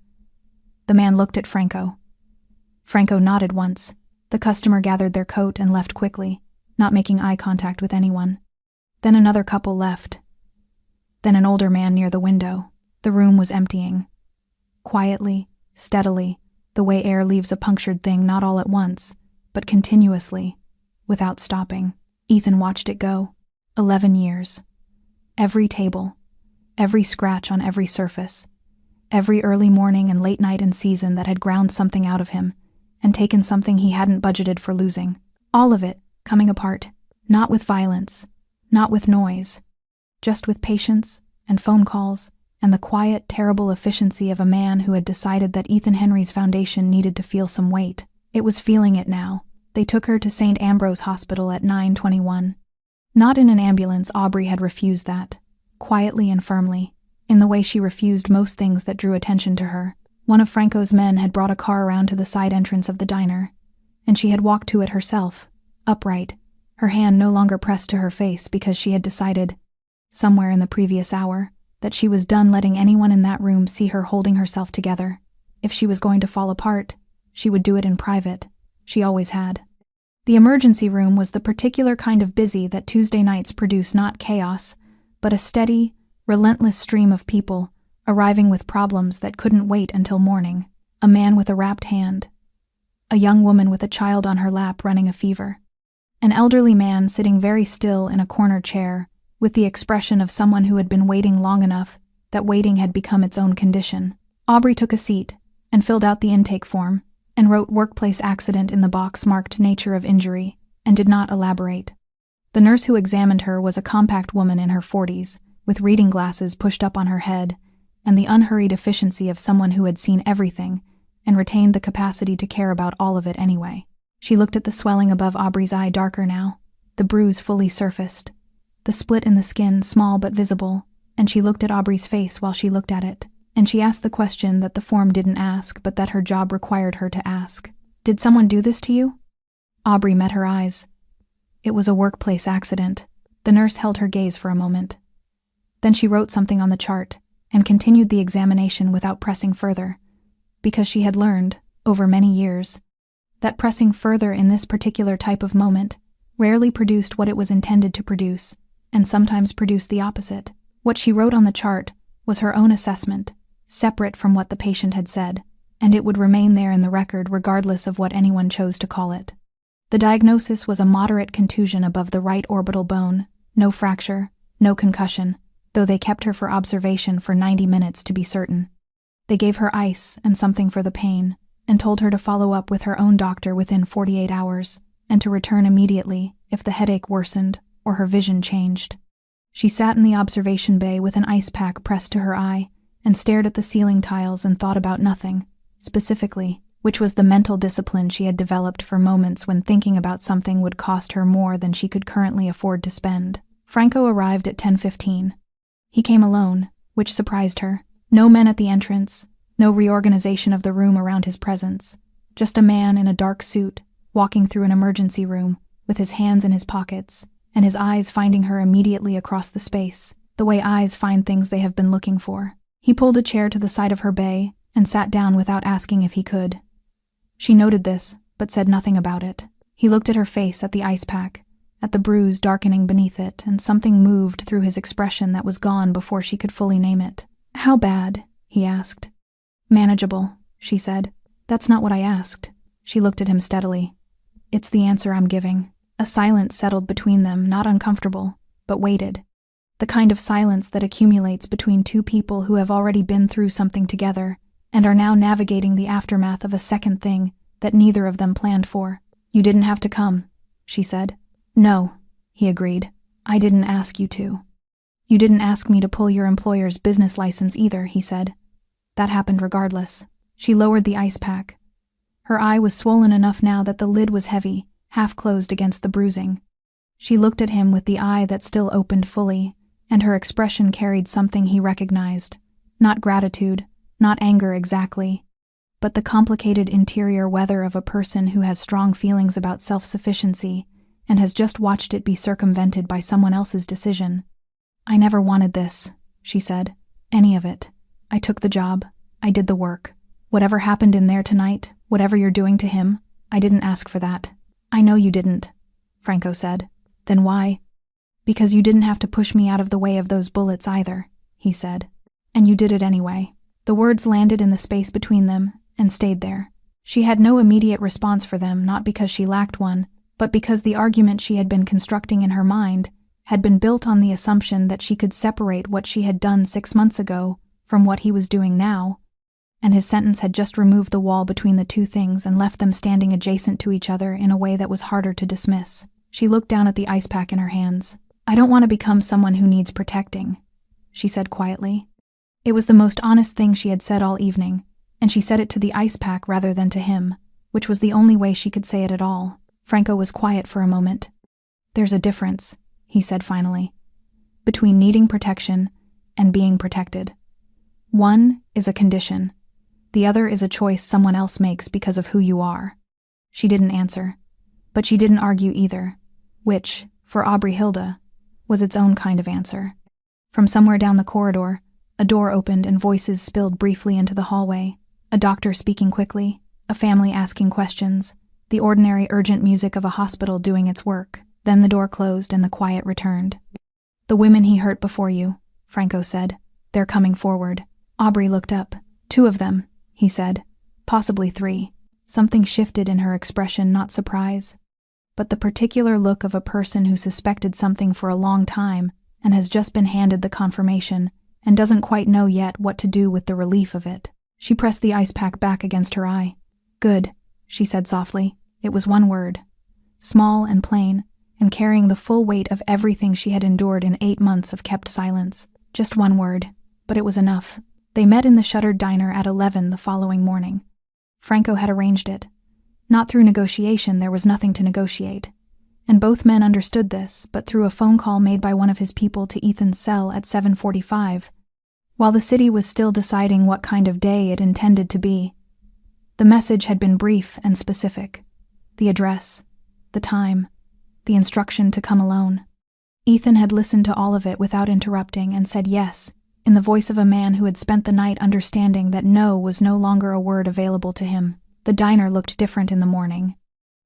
The man looked at Franco. Franco nodded once. The customer gathered their coat and left quickly, not making eye contact with anyone. Then another couple left. Then an older man near the window. The room was emptying. Quietly, steadily, the way air leaves a punctured thing not all at once, but continuously, without stopping. Ethan watched it go. 11 years. Every table, every scratch on every surface, every early morning and late night and season that had ground something out of him and taken something he hadn't budgeted for losing. All of it coming apart, not with violence, not with noise, just with patience and phone calls and the quiet, terrible efficiency of a man who had decided that Ethan Henry's foundation needed to feel some weight. It was feeling it now. They took her to St. Ambrose Hospital at 9:21. Not in an ambulance. Aubrey had refused that, quietly and firmly, in the way she refused most things that drew attention to her. One of Franco's men had brought a car around to the side entrance of the diner, and she had walked to it herself, upright, her hand no longer pressed to her face because she had decided, somewhere in the previous hour, that she was done letting anyone in that room see her holding herself together. If she was going to fall apart, she would do it in private. She always had. The emergency room was the particular kind of busy that Tuesday nights produce not chaos, but a steady, relentless stream of people, arriving with problems that couldn't wait until morning. A man with a wrapped hand. A young woman with a child on her lap running a fever. An elderly man sitting very still in a corner chair, with the expression of someone who had been waiting long enough that waiting had become its own condition. Aubrey took a seat and filled out the intake form, and wrote workplace accident in the box marked nature of injury, and did not elaborate. The nurse who examined her was a compact woman in her 40s, with reading glasses pushed up on her head, and the unhurried efficiency of someone who had seen everything and retained the capacity to care about all of it anyway. She looked at the swelling above Aubrey's eye, darker now, the bruise fully surfaced, the split in the skin small but visible, and she looked at Aubrey's face while she looked at it, and she asked the question that the form didn't ask but that her job required her to ask. "Did someone do this to you?" Aubrey met her eyes. It was a workplace accident. The nurse held her gaze for a moment. Then she wrote something on the chart and continued the examination without pressing further, because she had learned, over many years, that pressing further in this particular type of moment rarely produced what it was intended to produce, and sometimes produced the opposite. What she wrote on the chart was her own assessment, separate from what the patient had said, and it would remain there in the record regardless of what anyone chose to call it. The diagnosis was a moderate contusion above the right orbital bone, no fracture, no concussion, though they kept her for observation for 90 minutes to be certain. They gave her ice and something for the pain, and told her to follow up with her own doctor within 48 hours, and to return immediately if the headache worsened or her vision changed. She sat in the observation bay with an ice pack pressed to her eye and stared at the ceiling tiles and thought about nothing, specifically, which was the mental discipline she had developed for moments when thinking about something would cost her more than she could currently afford to spend. Franco arrived at 10:15. He came alone, which surprised her. No men at the entrance, no reorganization of the room around his presence. Just a man in a dark suit, walking through an emergency room, with his hands in his pockets, and his eyes finding her immediately across the space, the way eyes find things they have been looking for. He pulled a chair to the side of her bay and sat down without asking if he could. She noted this, but said nothing about it. He looked at her face, at the ice pack, at the bruise darkening beneath it, and something moved through his expression that was gone before she could fully name it. "How bad?" he asked. "Manageable," she said. "That's not what I asked." She looked at him steadily. "It's the answer I'm giving." A silence settled between them, not uncomfortable, but weighted. The kind of silence that accumulates between two people who have already been through something together and are now navigating the aftermath of a second thing that neither of them planned for. "You didn't have to come," she said. "No," he agreed. "I didn't ask you to." "You didn't ask me to pull your employer's business license either," he said. "That happened regardless." She lowered the ice pack. Her eye was swollen enough now that the lid was heavy, half closed against the bruising. She looked at him with the eye that still opened fully, and her expression carried something he recognized. Not gratitude, not anger exactly, but the complicated interior weather of a person who has strong feelings about self-sufficiency and has just watched it be circumvented by someone else's decision. "I never wanted this," she said. "Any of it. I took the job. I did the work. Whatever happened in there tonight, whatever you're doing to him, I didn't ask for that." "I know you didn't," Franco said. "Then why?" "Because you didn't have to push me out of the way of those bullets either," he said. "And you did it anyway." The words landed in the space between them and stayed there. She had no immediate response for them, not because she lacked one, but because the argument she had been constructing in her mind had been built on the assumption that she could separate what she had done 6 months ago from what he was doing now, and his sentence had just removed the wall between the two things and left them standing adjacent to each other in a way that was harder to dismiss. She looked down at the ice pack in her hands. "I don't want to become someone who needs protecting," she said quietly. It was the most honest thing she had said all evening, and she said it to the ice pack rather than to him, which was the only way she could say it at all. Franco was quiet for a moment. "There's a difference," he said finally, "between needing protection and being protected. One is a condition. The other is a choice someone else makes because of who you are." She didn't answer, but she didn't argue either, which, for Aubrey Hilda, was its own kind of answer. From somewhere down the corridor, a door opened and voices spilled briefly into the hallway, a doctor speaking quickly, a family asking questions, the ordinary urgent music of a hospital doing its work. Then the door closed and the quiet returned. "The women he hurt before you," Franco said. "They're coming forward." Aubrey looked up. "2 of them," he said. "Possibly 3. Something shifted in her expression, not surprise, but the particular look of a person who suspected something for a long time and has just been handed the confirmation and doesn't quite know yet what to do with the relief of it. She pressed the ice pack back against her eye. "Good," she said softly. It was one word, small and plain, and carrying the full weight of everything she had endured in 8 months of kept silence. Just one word, but it was enough. They met in the shuttered diner at 11 the following morning. Franco had arranged it. Not through negotiation, there was nothing to negotiate. And both men understood this, but through a phone call made by one of his people to Ethan's cell at 7:45, while the city was still deciding what kind of day it intended to be. The message had been brief and specific. The address, the time, the instruction to come alone. Ethan had listened to all of it without interrupting and said yes, in the voice of a man who had spent the night understanding that no was no longer a word available to him. The diner looked different in the morning.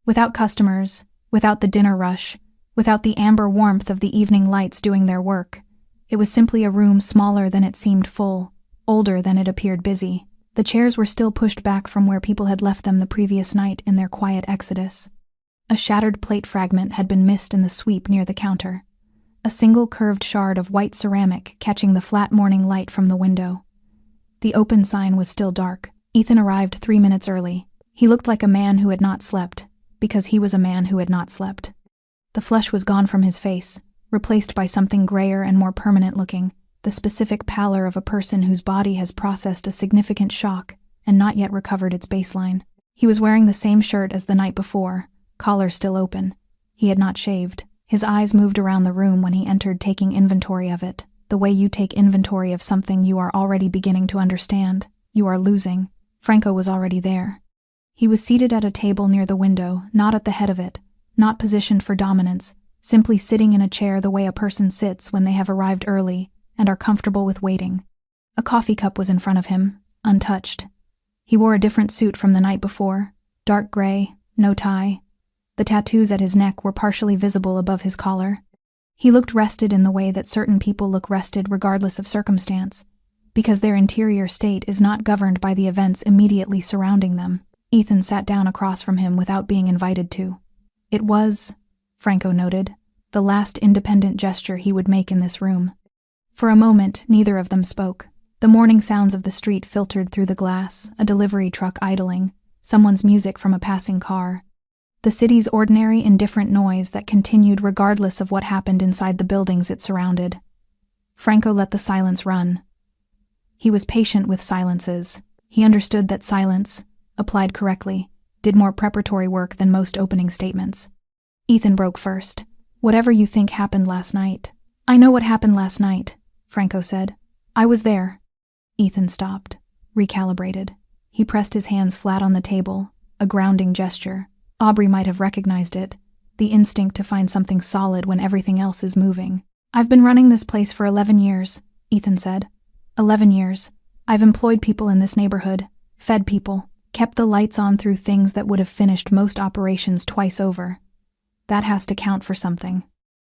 Without customers, without the dinner rush, without the amber warmth of the evening lights doing their work. It was simply a room smaller than it seemed full, older than it appeared busy. The chairs were still pushed back from where people had left them the previous night in their quiet exodus. A shattered plate fragment had been missed in the sweep near the counter, a single curved shard of white ceramic catching the flat morning light from the window. The open sign was still dark. Ethan arrived 3 minutes early. He looked like a man who had not slept, because he was a man who had not slept. The flesh was gone from his face, replaced by something grayer and more permanent looking, the specific pallor of a person whose body has processed a significant shock and not yet recovered its baseline. He was wearing the same shirt as the night before, collar still open. He had not shaved. His eyes moved around the room when he entered, taking inventory of it, the way you take inventory of something you are already beginning to understand. You are losing. Franco was already there. He was seated at a table near the window, not at the head of it, not positioned for dominance, simply sitting in a chair the way a person sits when they have arrived early and are comfortable with waiting. A coffee cup was in front of him, untouched. He wore a different suit from the night before, dark gray, no tie. The tattoos at his neck were partially visible above his collar. He looked rested in the way that certain people look rested regardless of circumstance, because their interior state is not governed by the events immediately surrounding them. Ethan sat down across from him without being invited to. It was, Franco noted, the last independent gesture he would make in this room. For a moment, neither of them spoke. The morning sounds of the street filtered through the glass, a delivery truck idling, someone's music from a passing car. The city's ordinary, indifferent noise that continued regardless of what happened inside the buildings it surrounded. Franco let the silence run. He was patient with silences. He understood that silence, applied correctly, did more preparatory work than most opening statements. Ethan broke first. "Whatever you think happened last night." "I know what happened last night," Franco said. "I was there." Ethan stopped, recalibrated. He pressed his hands flat on the table, a grounding gesture. Aubrey might have recognized it, the instinct to find something solid when everything else is moving. "I've been running this place for 11 years, Ethan said. 11 years. I've employed people in this neighborhood, fed people, kept the lights on through things that would have finished most operations twice over. That has to count for something."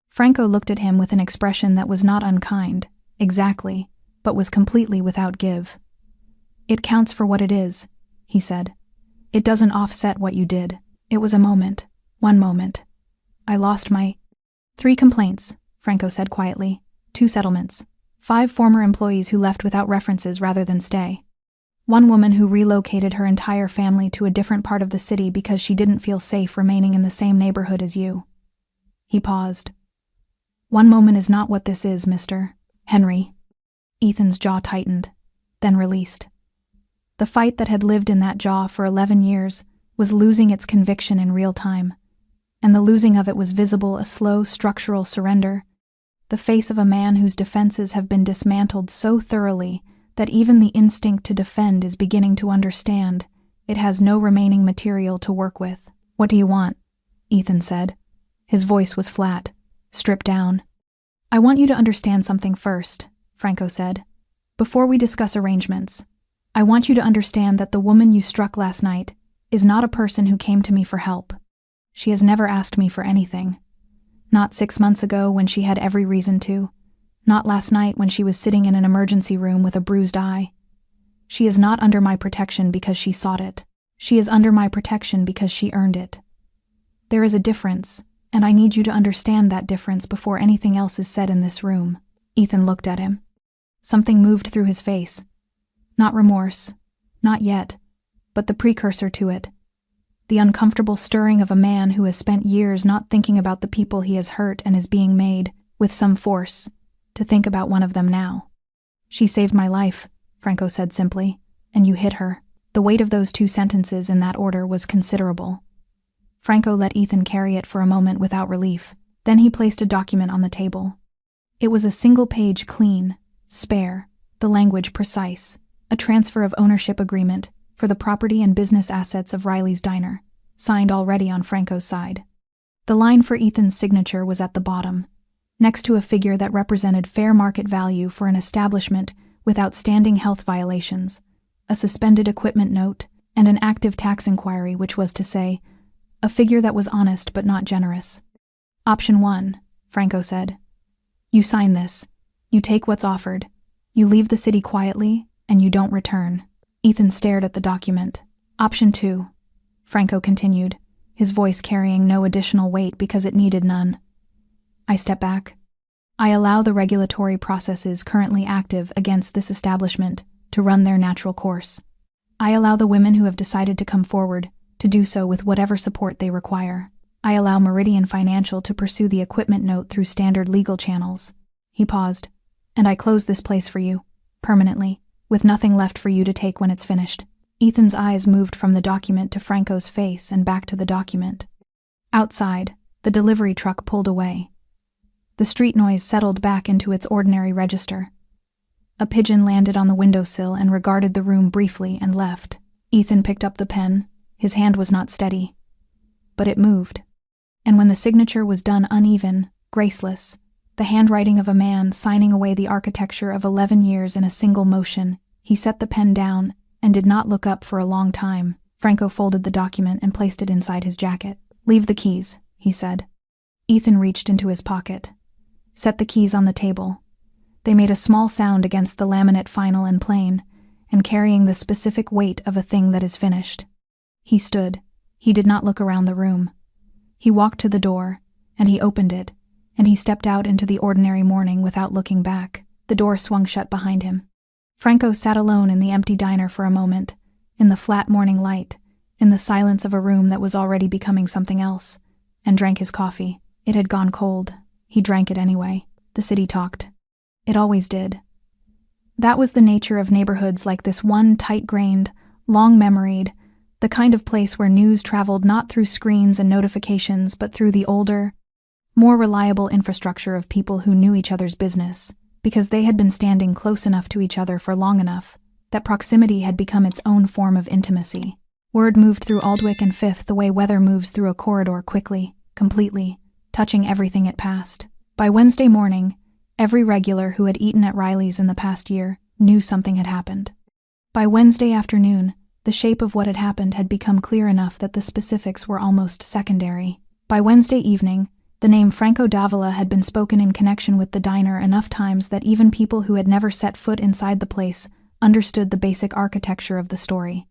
Franco looked at him with an expression that was not unkind, exactly, but was completely without give. "It counts for what it is," he said. "It doesn't offset what you did. It was a moment, one moment. I lost my 3 complaints, Franco said quietly, 2 settlements, 5 former employees who left without references rather than stay. 1 woman who relocated her entire family to a different part of the city because she didn't feel safe remaining in the same neighborhood as you." He paused. "One moment is not what this is, Mr. Henry." Ethan's jaw tightened, then released. The fight that had lived in that jaw for 11 years was losing its conviction in real time, and the losing of it was visible, a slow structural surrender, the face of a man whose defenses have been dismantled so thoroughly that even the instinct to defend is beginning to understand it has no remaining material to work with. "What do you want?" Ethan said. His voice was flat, stripped down. "I want you to understand something first," Franco said. "Before we discuss arrangements, I want you to understand that the woman you struck last night is not a person who came to me for help. She has never asked me for anything. Not 6 months ago when she had every reason to. Not last night when she was sitting in an emergency room with a bruised eye. She is not under my protection because she sought it. She is under my protection because she earned it. There is a difference, and I need you to understand that difference before anything else is said in this room." Ethan looked at him. Something moved through his face. Not remorse, not yet, but the precursor to it. The uncomfortable stirring of a man who has spent years not thinking about the people he has hurt and is being made, with some force, to think about one of them now. "She saved my life," Franco said simply, "and you hit her." The weight of those 2 sentences in that order was considerable. Franco let Ethan carry it for a moment without relief. Then he placed a document on the table. It was a single page, clean, spare, the language precise, a transfer of ownership agreement for the property and business assets of Riley's Diner, signed already on Franco's side. The line for Ethan's signature was at the bottom, next to a figure that represented fair market value for an establishment with outstanding health violations, a suspended equipment note, and an active tax inquiry, which was to say, a figure that was honest but not generous. Option 1, Franco said. You sign this. You take what's offered. You leave the city quietly, and you don't return. Ethan stared at the document. Option 2, Franco continued, his voice carrying no additional weight because it needed none. I step back. I allow the regulatory processes currently active against this establishment to run their natural course. I allow the women who have decided to come forward to do so with whatever support they require. I allow Meridian Financial to pursue the equipment note through standard legal channels. He paused. And I close this place for you, permanently, with nothing left for you to take when it's finished. Ethan's eyes moved from the document to Franco's face and back to the document. Outside, the delivery truck pulled away. The street noise settled back into its ordinary register. A pigeon landed on the windowsill and regarded the room briefly and left. Ethan picked up the pen. His hand was not steady, but it moved. And when the signature was done uneven, graceless, the handwriting of a man signing away the architecture of 11 years in a single motion, he set the pen down and did not look up for a long time. Franco folded the document and placed it inside his jacket. Leave the keys, he said. Ethan reached into his pocket. Set the keys on the table. They made a small sound against the laminate final and plane, and carrying the specific weight of a thing that is finished. He stood. He did not look around the room. He walked to the door, and he opened it, and he stepped out into the ordinary morning without looking back. The door swung shut behind him. Franco sat alone in the empty diner for a moment, in the flat morning light, in the silence of a room that was already becoming something else, and drank his coffee. It had gone cold. He drank it anyway. The city talked. It always did. That was the nature of neighborhoods like this one, tight-grained, long-memoried, the kind of place where news traveled not through screens and notifications but through the older, more reliable infrastructure of people who knew each other's business, because they had been standing close enough to each other for long enough that proximity had become its own form of intimacy. Word moved through Aldwych and Fifth the way weather moves through a corridor quickly, completely, touching everything it passed. By Wednesday morning, every regular who had eaten at Riley's in the past year knew something had happened. By Wednesday afternoon, the shape of what had happened had become clear enough that the specifics were almost secondary. By Wednesday evening, the name Franco Davila had been spoken in connection with the diner enough times that even people who had never set foot inside the place understood the basic architecture of the story.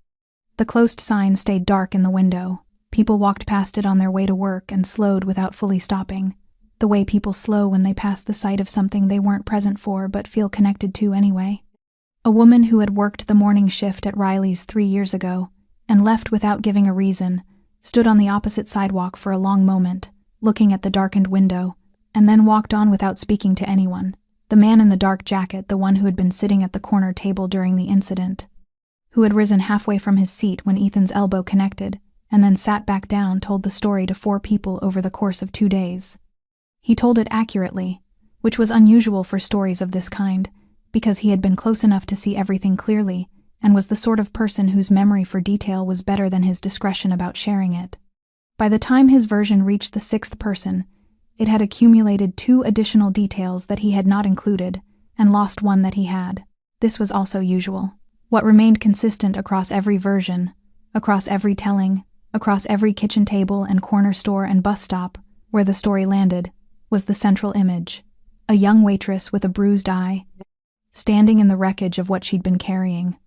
The closed sign stayed dark in the window. People walked past it on their way to work and slowed without fully stopping, the way people slow when they pass the sight of something they weren't present for but feel connected to anyway. A woman who had worked the morning shift at Riley's 3 years ago and left without giving a reason stood on the opposite sidewalk for a long moment, looking at the darkened window, and then walked on without speaking to anyone. The man in the dark jacket, the one who had been sitting at the corner table during the incident, who had risen halfway from his seat when Ethan's elbow connected, and then sat back down, told the story to 4 people over the course of 2 days. He told it accurately, which was unusual for stories of this kind, because he had been close enough to see everything clearly, and was the sort of person whose memory for detail was better than his discretion about sharing it. By the time his version reached the 6th person, it had accumulated 2 additional details that he had not included, and lost one that he had. This was also usual. What remained consistent across every version, across every telling, across every kitchen table and corner store and bus stop where the story landed, was the central image, a young waitress with a bruised eye, standing in the wreckage of what she'd been carrying,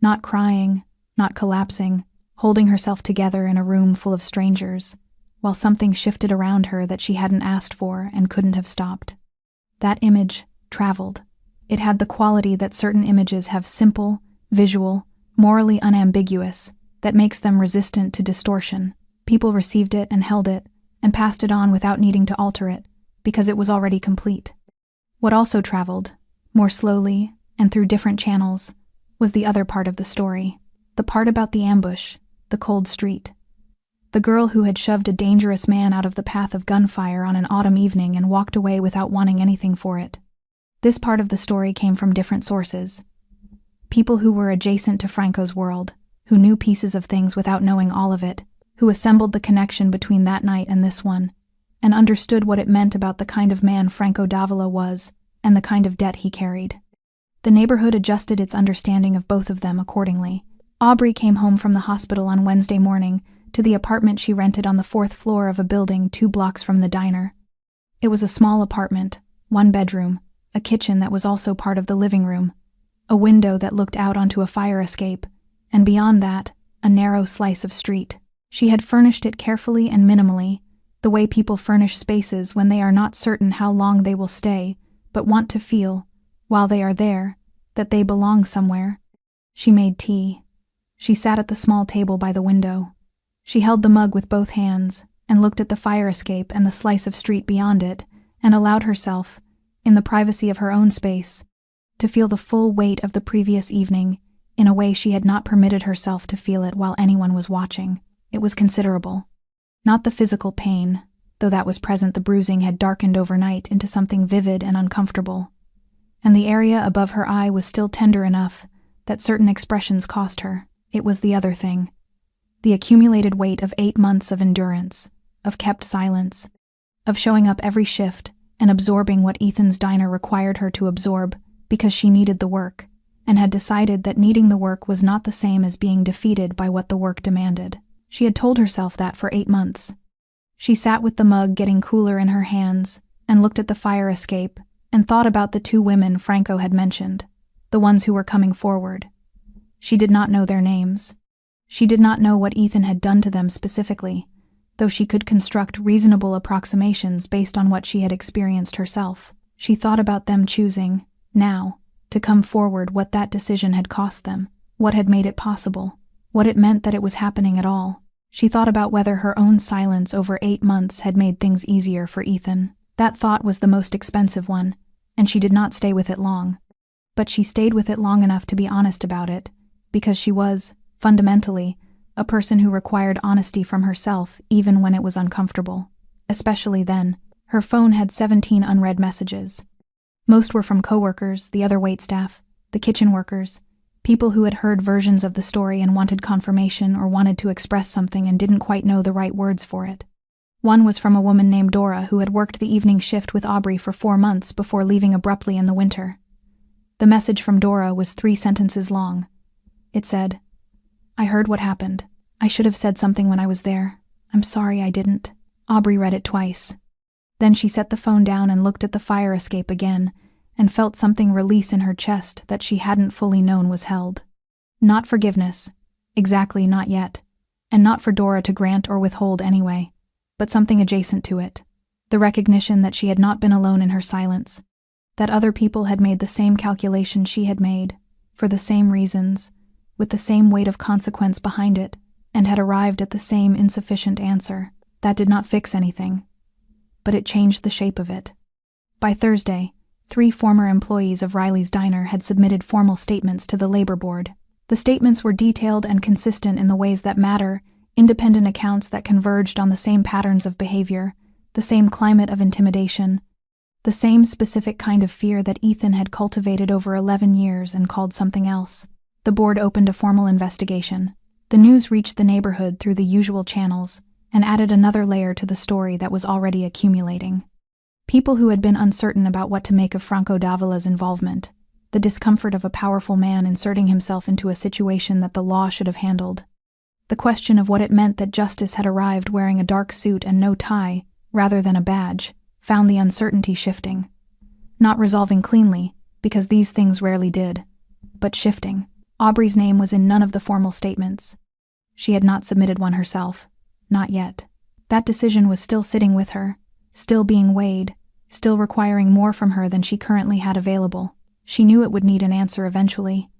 not crying, not collapsing, holding herself together in a room full of strangers, while something shifted around her that she hadn't asked for and couldn't have stopped. That image traveled. It had the quality that certain images have, simple, visual, morally unambiguous, that makes them resistant to distortion. People received it and held it, and passed it on without needing to alter it, because it was already complete. What also traveled, more slowly and through different channels, was the other part of the story, the part about the ambush, the cold street. The girl who had shoved a dangerous man out of the path of gunfire on an autumn evening and walked away without wanting anything for it. This part of the story came from different sources. People who were adjacent to Franco's world, who knew pieces of things without knowing all of it, who assembled the connection between that night and this one, and understood what it meant about the kind of man Franco Davila was and the kind of debt he carried. The neighborhood adjusted its understanding of both of them accordingly. Aubrey came home from the hospital on Wednesday morning to the apartment she rented on the 4th floor of a building 2 blocks from the diner. It was a small apartment, 1 bedroom, a kitchen that was also part of the living room, a window that looked out onto a fire escape, and beyond that, a narrow slice of street. She had furnished it carefully and minimally, the way people furnish spaces when they are not certain how long they will stay, but want to feel, while they are there, that they belong somewhere. She made tea. She sat at the small table by the window. She held the mug with both hands and looked at the fire escape and the slice of street beyond it, and allowed herself, in the privacy of her own space, to feel the full weight of the previous evening in a way she had not permitted herself to feel it while anyone was watching. It was considerable. Not the physical pain, though that was present. The bruising had darkened overnight into something vivid and uncomfortable, and the area above her eye was still tender enough that certain expressions cost her. It was the other thing. The accumulated weight of 8 months of endurance, of kept silence, of showing up every shift and absorbing what Ethan's diner required her to absorb because she needed the work, and had decided that needing the work was not the same as being defeated by what the work demanded. She had told herself that for 8 months. She sat with the mug getting cooler in her hands and looked at the fire escape and thought about the 2 women Franco had mentioned, the ones who were coming forward. She did not know their names. She did not know what Ethan had done to them specifically, though she could construct reasonable approximations based on what she had experienced herself. She thought about them choosing, now, to come forward, what that decision had cost them, what had made it possible, what it meant that it was happening at all. She thought about whether her own silence over 8 months had made things easier for Ethan. That thought was the most expensive one, and she did not stay with it long. But she stayed with it long enough to be honest about it, because she was, fundamentally, a person who required honesty from herself even when it was uncomfortable. Especially then. Her phone had 17 unread messages. Most were from coworkers, the other waitstaff, the kitchen workers, people who had heard versions of the story and wanted confirmation or wanted to express something and didn't quite know the right words for it. One was from a woman named Dora who had worked the evening shift with Aubrey for 4 months before leaving abruptly in the winter. The message from Dora was 3 sentences long. It said, "I heard what happened. I should have said something when I was there. I'm sorry I didn't." Aubrey read it twice. Then she set the phone down and looked at the fire escape again, and felt something release in her chest that she hadn't fully known was held. Not forgiveness, exactly not yet, and not for Dora to grant or withhold anyway, but something adjacent to it. The recognition that she had not been alone in her silence, that other people had made the same calculation she had made, for the same reasons, with the same weight of consequence behind it, and had arrived at the same insufficient answer. That did not fix anything, but it changed the shape of it. By Thursday, 3 former employees of Riley's Diner had submitted formal statements to the labor board. The statements were detailed and consistent in the ways that matter, independent accounts that converged on the same patterns of behavior, the same climate of intimidation, the same specific kind of fear that Ethan had cultivated over 11 years and called something else. The board opened a formal investigation. The news reached the neighborhood through the usual channels and added another layer to the story that was already accumulating. People who had been uncertain about what to make of Franco Davila's involvement, the discomfort of a powerful man inserting himself into a situation that the law should have handled, the question of what it meant that justice had arrived wearing a dark suit and no tie, rather than a badge, found the uncertainty shifting. Not resolving cleanly, because these things rarely did, but shifting. Aubrey's name was in none of the formal statements. She had not submitted one herself. Not yet. That decision was still sitting with her, still being weighed, still requiring more from her than she currently had available. She knew it would need an answer eventually.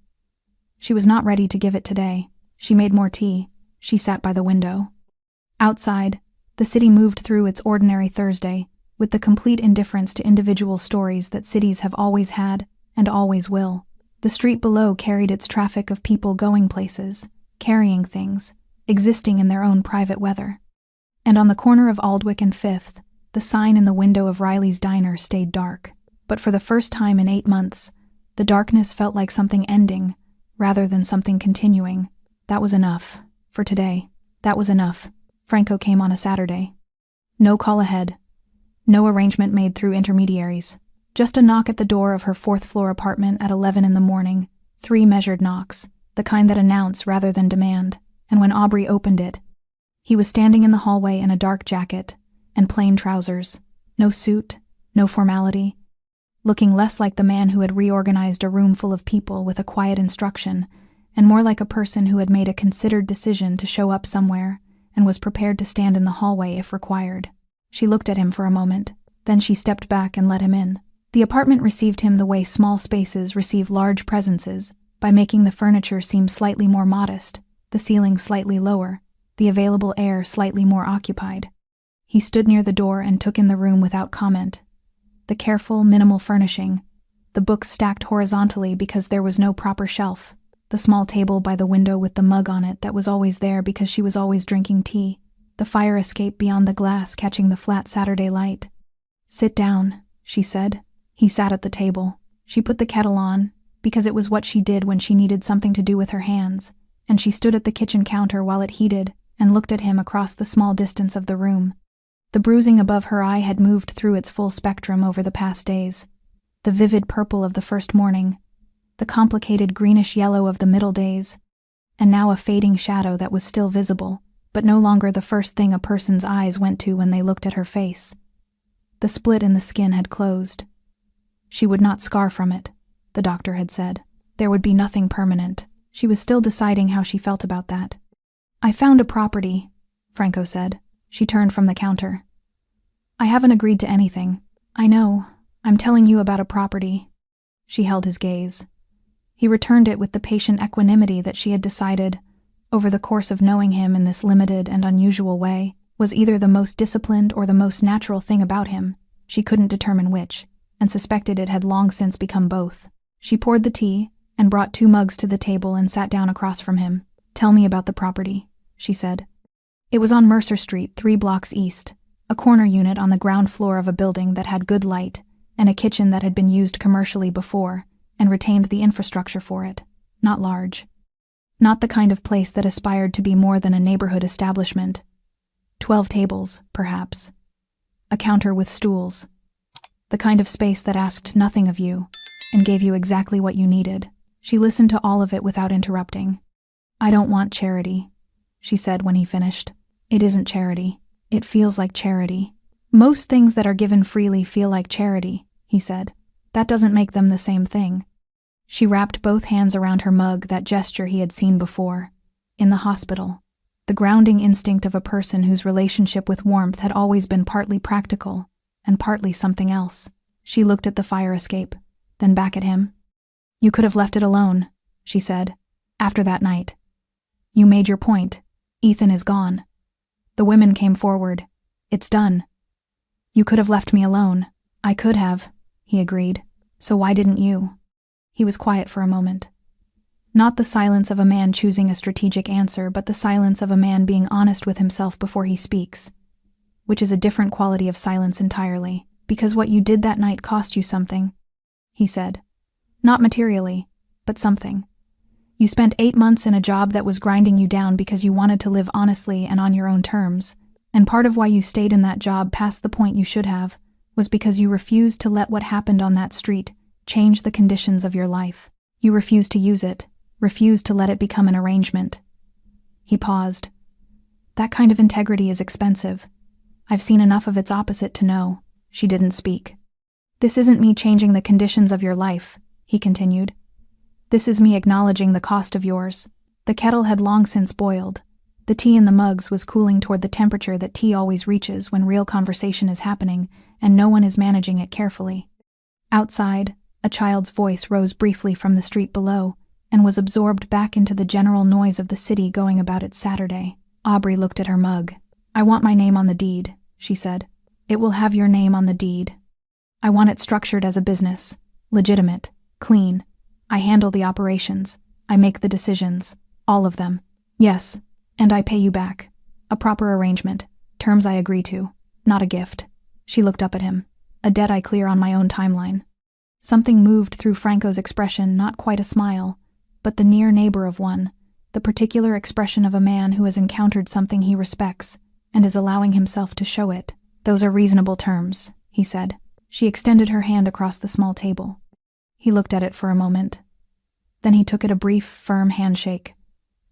She was not ready to give it today. She made more tea. She sat by the window. Outside, the city moved through its ordinary Thursday, with the complete indifference to individual stories that cities have always had and always will. The street below carried its traffic of people going places, carrying things, existing in their own private weather. And on the corner of Aldwych and 5th, the sign in the window of Riley's Diner stayed dark. But for the first time in 8 months, the darkness felt like something ending, rather than something continuing. That was enough. For today. That was enough. Franco came on a Saturday. No call ahead. No arrangement made through intermediaries. Just a knock at the door of her fourth-floor apartment at 11 in the morning. 3 measured knocks, the kind that announce rather than demand. And when Aubrey opened it, he was standing in the hallway in a dark jacket and plain trousers. No suit, no formality. Looking less like the man who had reorganized a room full of people with a quiet instruction, and more like a person who had made a considered decision to show up somewhere and was prepared to stand in the hallway if required. She looked at him for a moment, then she stepped back and let him in. The apartment received him the way small spaces receive large presences, by making the furniture seem slightly more modest, the ceiling slightly lower, the available air slightly more occupied. He stood near the door and took in the room without comment. The careful, minimal furnishing, the books stacked horizontally because there was no proper shelf, the small table by the window with the mug on it that was always there because she was always drinking tea, the fire escape beyond the glass catching the flat Saturday light. "Sit down," she said. He sat at the table. She put the kettle on, because it was what she did when she needed something to do with her hands, and she stood at the kitchen counter while it heated and looked at him across the small distance of the room. The bruising above her eye had moved through its full spectrum over the past days. The vivid purple of the first morning, the complicated greenish yellow of the middle days, and now a fading shadow that was still visible, but no longer the first thing a person's eyes went to when they looked at her face. The split in the skin had closed. She would not scar from it, the doctor had said. There would be nothing permanent. She was still deciding how she felt about that. "I found a property," Franco said. She turned from the counter. "I haven't agreed to anything. I know. I'm telling you about a property." She held his gaze. He returned it with the patient equanimity that she had decided, over the course of knowing him in this limited and unusual way, was either the most disciplined or the most natural thing about him. She couldn't determine which, and suspected it had long since become both. She poured the tea and brought 2 mugs to the table and sat down across from him. "Tell me about the property," she said. It was on Mercer Street, 3 blocks east, a corner unit on the ground floor of a building that had good light and a kitchen that had been used commercially before and retained the infrastructure for it. Not large. Not the kind of place that aspired to be more than a neighborhood establishment. 12 tables, perhaps. A counter with stools. The kind of space that asked nothing of you and gave you exactly what you needed. She listened to all of it without interrupting. "I don't want charity," she said when he finished. "It isn't charity. It feels like charity." "Most things that are given freely feel like charity," he said. "That doesn't make them the same thing." She wrapped both hands around her mug, that gesture he had seen before. In the hospital. The grounding instinct of a person whose relationship with warmth had always been partly practical and partly something else. She looked at the fire escape, then back at him. "You could have left it alone," she said, "after that night. You made your point. Ethan is gone." The women came forward. "It's done." "You could have left me alone." "I could have," he agreed. "So why didn't you?" He was quiet for a moment. Not the silence of a man choosing a strategic answer, but the silence of a man being honest with himself before he speaks, which is a different quality of silence entirely, because what you did that night cost you something, he said. Not materially, but something. You spent 8 months in a job that was grinding you down because you wanted to live honestly and on your own terms, and part of why you stayed in that job past the point you should have was because you refused to let what happened on that street change the conditions of your life. You refused to use it, refused to let it become an arrangement. He paused. That kind of integrity is expensive. I've seen enough of its opposite to know. She didn't speak. This isn't me changing the conditions of your life, he continued. This is me acknowledging the cost of yours. The kettle had long since boiled. The tea in the mugs was cooling toward the temperature that tea always reaches when real conversation is happening and no one is managing it carefully. Outside, a child's voice rose briefly from the street below and was absorbed back into the general noise of the city going about its Saturday. Aubrey looked at her mug. I want my name on the deed, she said. It will have your name on the deed. I want it structured as a business. Legitimate. Clean. I handle the operations. I make the decisions. All of them. Yes. And I pay you back. A proper arrangement. Terms I agree to. Not a gift. She looked up at him. A debt I clear on my own timeline. Something moved through Franco's expression, not quite a smile, but the near neighbor of one, the particular expression of a man who has encountered something he respects and is allowing himself to show it. Those are reasonable terms, he said. She extended her hand across the small table. He looked at it for a moment. Then he took it a brief, firm handshake.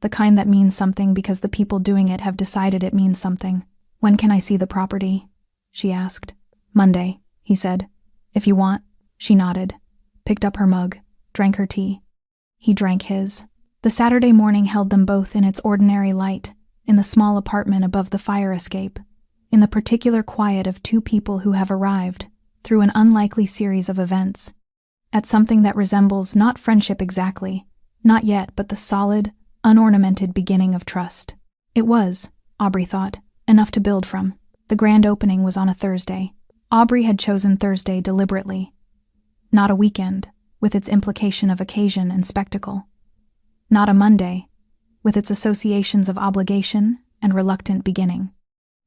The kind that means something because the people doing it have decided it means something. When can I see the property? She asked. Monday, he said. If you want. She nodded, picked up her mug, drank her tea. He drank his. The Saturday morning held them both in its ordinary light, in the small apartment above the fire escape, in the particular quiet of two people who have arrived, through an unlikely series of events, at something that resembles not friendship exactly, not yet, but the solid, unornamented beginning of trust. It was, Aubrey thought, enough to build from. The grand opening was on a Thursday. Aubrey had chosen Thursday deliberately. Not a weekend, with its implication of occasion and spectacle. Not a Monday, with its associations of obligation and reluctant beginning.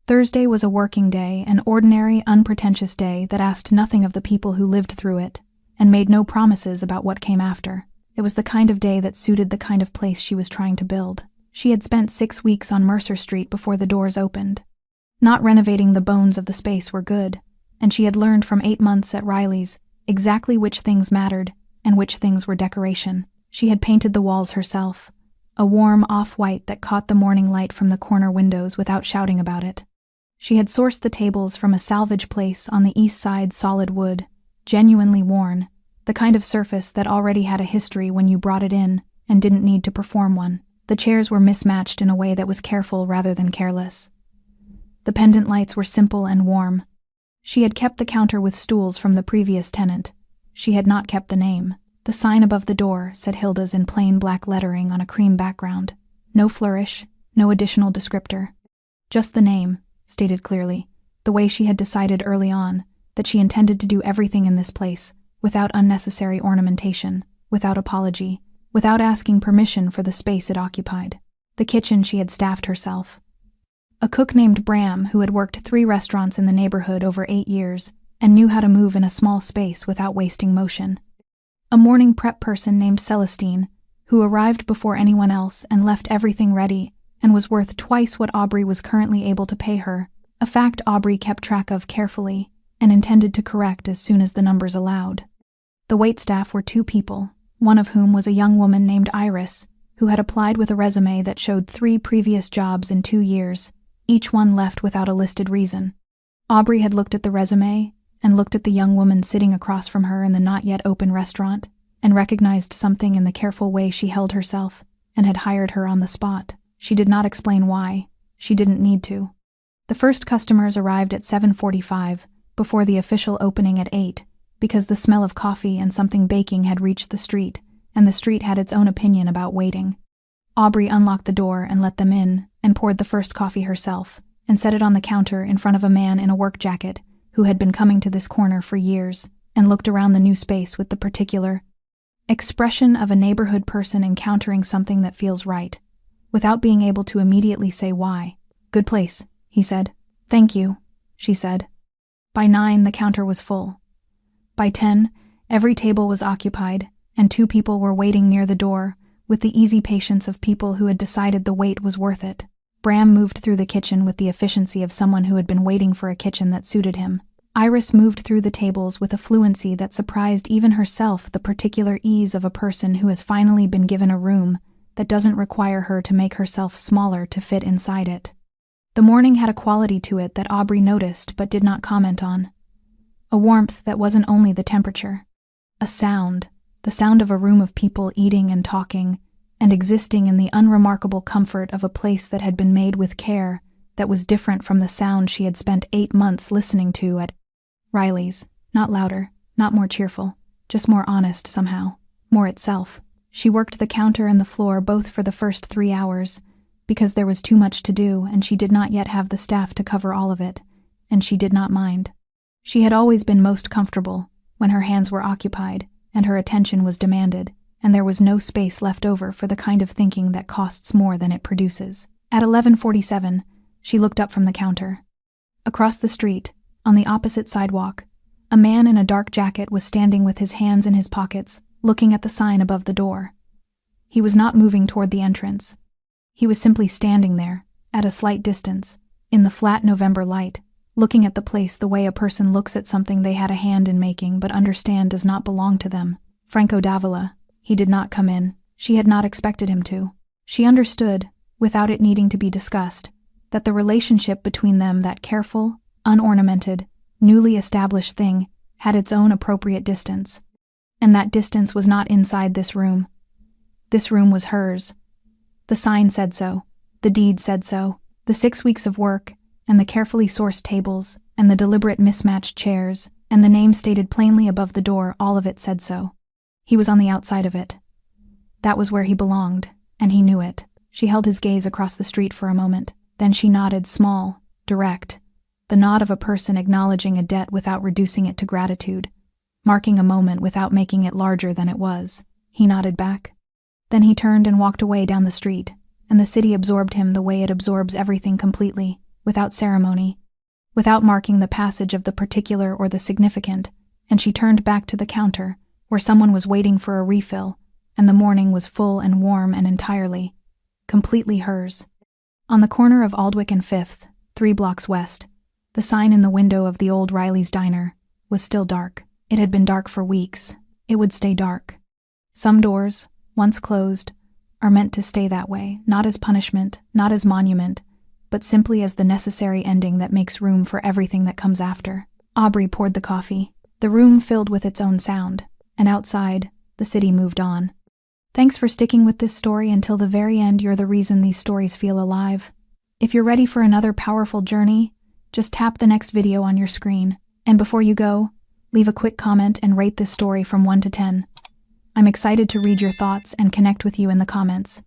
Thursday was a working day, an ordinary, unpretentious day that asked nothing of the people who lived through it, and made no promises about what came after. It was the kind of day that suited the kind of place she was trying to build. She had spent 6 weeks on Mercer Street before the doors opened. Not renovating the bones of the space were good, and she had learned from 8 months at Riley's exactly which things mattered and which things were decoration. She had painted the walls herself, a warm off-white that caught the morning light from the corner windows without shouting about it. She had sourced the tables from a salvage place on the east side, solid wood, genuinely worn, the kind of surface that already had a history when you brought it in and didn't need to perform one. The chairs were mismatched in a way that was careful rather than careless. The pendant lights were simple and warm. She had kept the counter with stools from the previous tenant. She had not kept the name. The sign above the door said Hilda's in plain black lettering on a cream background. No flourish, no additional descriptor. Just the name, stated clearly, the way she had decided early on, that she intended to do everything in this place, without unnecessary ornamentation, without apology, without asking permission for the space it occupied. The kitchen she had staffed herself. A cook named Bram, who had worked 3 restaurants in the neighborhood over 8 years, and knew how to move in a small space without wasting motion. A morning prep person named Celestine, who arrived before anyone else and left everything ready, and was worth twice what Aubrey was currently able to pay her, a fact Aubrey kept track of carefully and intended to correct as soon as the numbers allowed. The waitstaff were 2 people, one of whom was a young woman named Iris, who had applied with a resume that showed 3 previous jobs in 2 years, each one left without a listed reason. Aubrey had looked at the resume and looked at the young woman sitting across from her in the not-yet-open restaurant, and recognized something in the careful way she held herself, and had hired her on the spot. She did not explain why. She didn't need to. The first customers arrived at 7:45, before the official opening at 8, because the smell of coffee and something baking had reached the street, and the street had its own opinion about waiting. Aubrey unlocked the door and let them in, and poured the first coffee herself, and set it on the counter in front of a man in a work jacket who had been coming to this corner for years, and looked around the new space with the particular expression of a neighborhood person encountering something that feels right, without being able to immediately say why. "Good place," he said. "Thank you," she said. By 9, the counter was full. By 10, every table was occupied, and 2 people were waiting near the door, with the easy patience of people who had decided the wait was worth it. Bram moved through the kitchen with the efficiency of someone who had been waiting for a kitchen that suited him. Iris moved through the tables with a fluency that surprised even herself, the particular ease of a person who has finally been given a room that doesn't require her to make herself smaller to fit inside it. The morning had a quality to it that Aubrey noticed but did not comment on. A warmth that wasn't only the temperature. A sound, the sound of a room of people eating and talking, and existing in the unremarkable comfort of a place that had been made with care, that was different from the sound she had spent 8 months listening to at Riley's. Not louder, not more cheerful, just more honest somehow, more itself. She worked the counter and the floor both for the first 3 hours, because there was too much to do and she did not yet have the staff to cover all of it, and she did not mind. She had always been most comfortable when her hands were occupied and her attention was demanded, and there was no space left over for the kind of thinking that costs more than it produces. At 11:47, she looked up from the counter. Across the street, on the opposite sidewalk, a man in a dark jacket was standing with his hands in his pockets, looking at the sign above the door. He was not moving toward the entrance. He was simply standing there, at a slight distance, in the flat November light, looking at the place the way a person looks at something they had a hand in making but understand does not belong to them. Franco Davila, he did not come in. She had not expected him to. She understood, without it needing to be discussed, that the relationship between them, that careful, unornamented, newly established thing, had its own appropriate distance. And that distance was not inside this room. This room was hers. The sign said so. The deed said so. The 6 weeks of work, and the carefully sourced tables, and the deliberate mismatched chairs, and the name stated plainly above the door, all of it said so. He was on the outside of it. That was where he belonged, and he knew it. She held his gaze across the street for a moment. Then she nodded, small, direct, the nod of a person acknowledging a debt without reducing it to gratitude, marking a moment without making it larger than it was. He nodded back. Then he turned and walked away down the street, and the city absorbed him the way it absorbs everything completely, without ceremony, without marking the passage of the particular or the significant, and she turned back to the counter, where someone was waiting for a refill, and the morning was full and warm and entirely, completely hers. On the corner of Aldwych and 5th, 3 blocks west, the sign in the window of the old Riley's diner was still dark. It had been dark for weeks. It would stay dark. Some doors, once closed, are meant to stay that way, not as punishment, not as monument, but simply as the necessary ending that makes room for everything that comes after. Aubrey poured the coffee. The room filled with its own sound, and outside, the city moved on. Thanks for sticking with this story until the very end. You're the reason these stories feel alive. If you're ready for another powerful journey, just tap the next video on your screen. And before you go, leave a quick comment and rate this story from 1 to 10. I'm excited to read your thoughts and connect with you in the comments.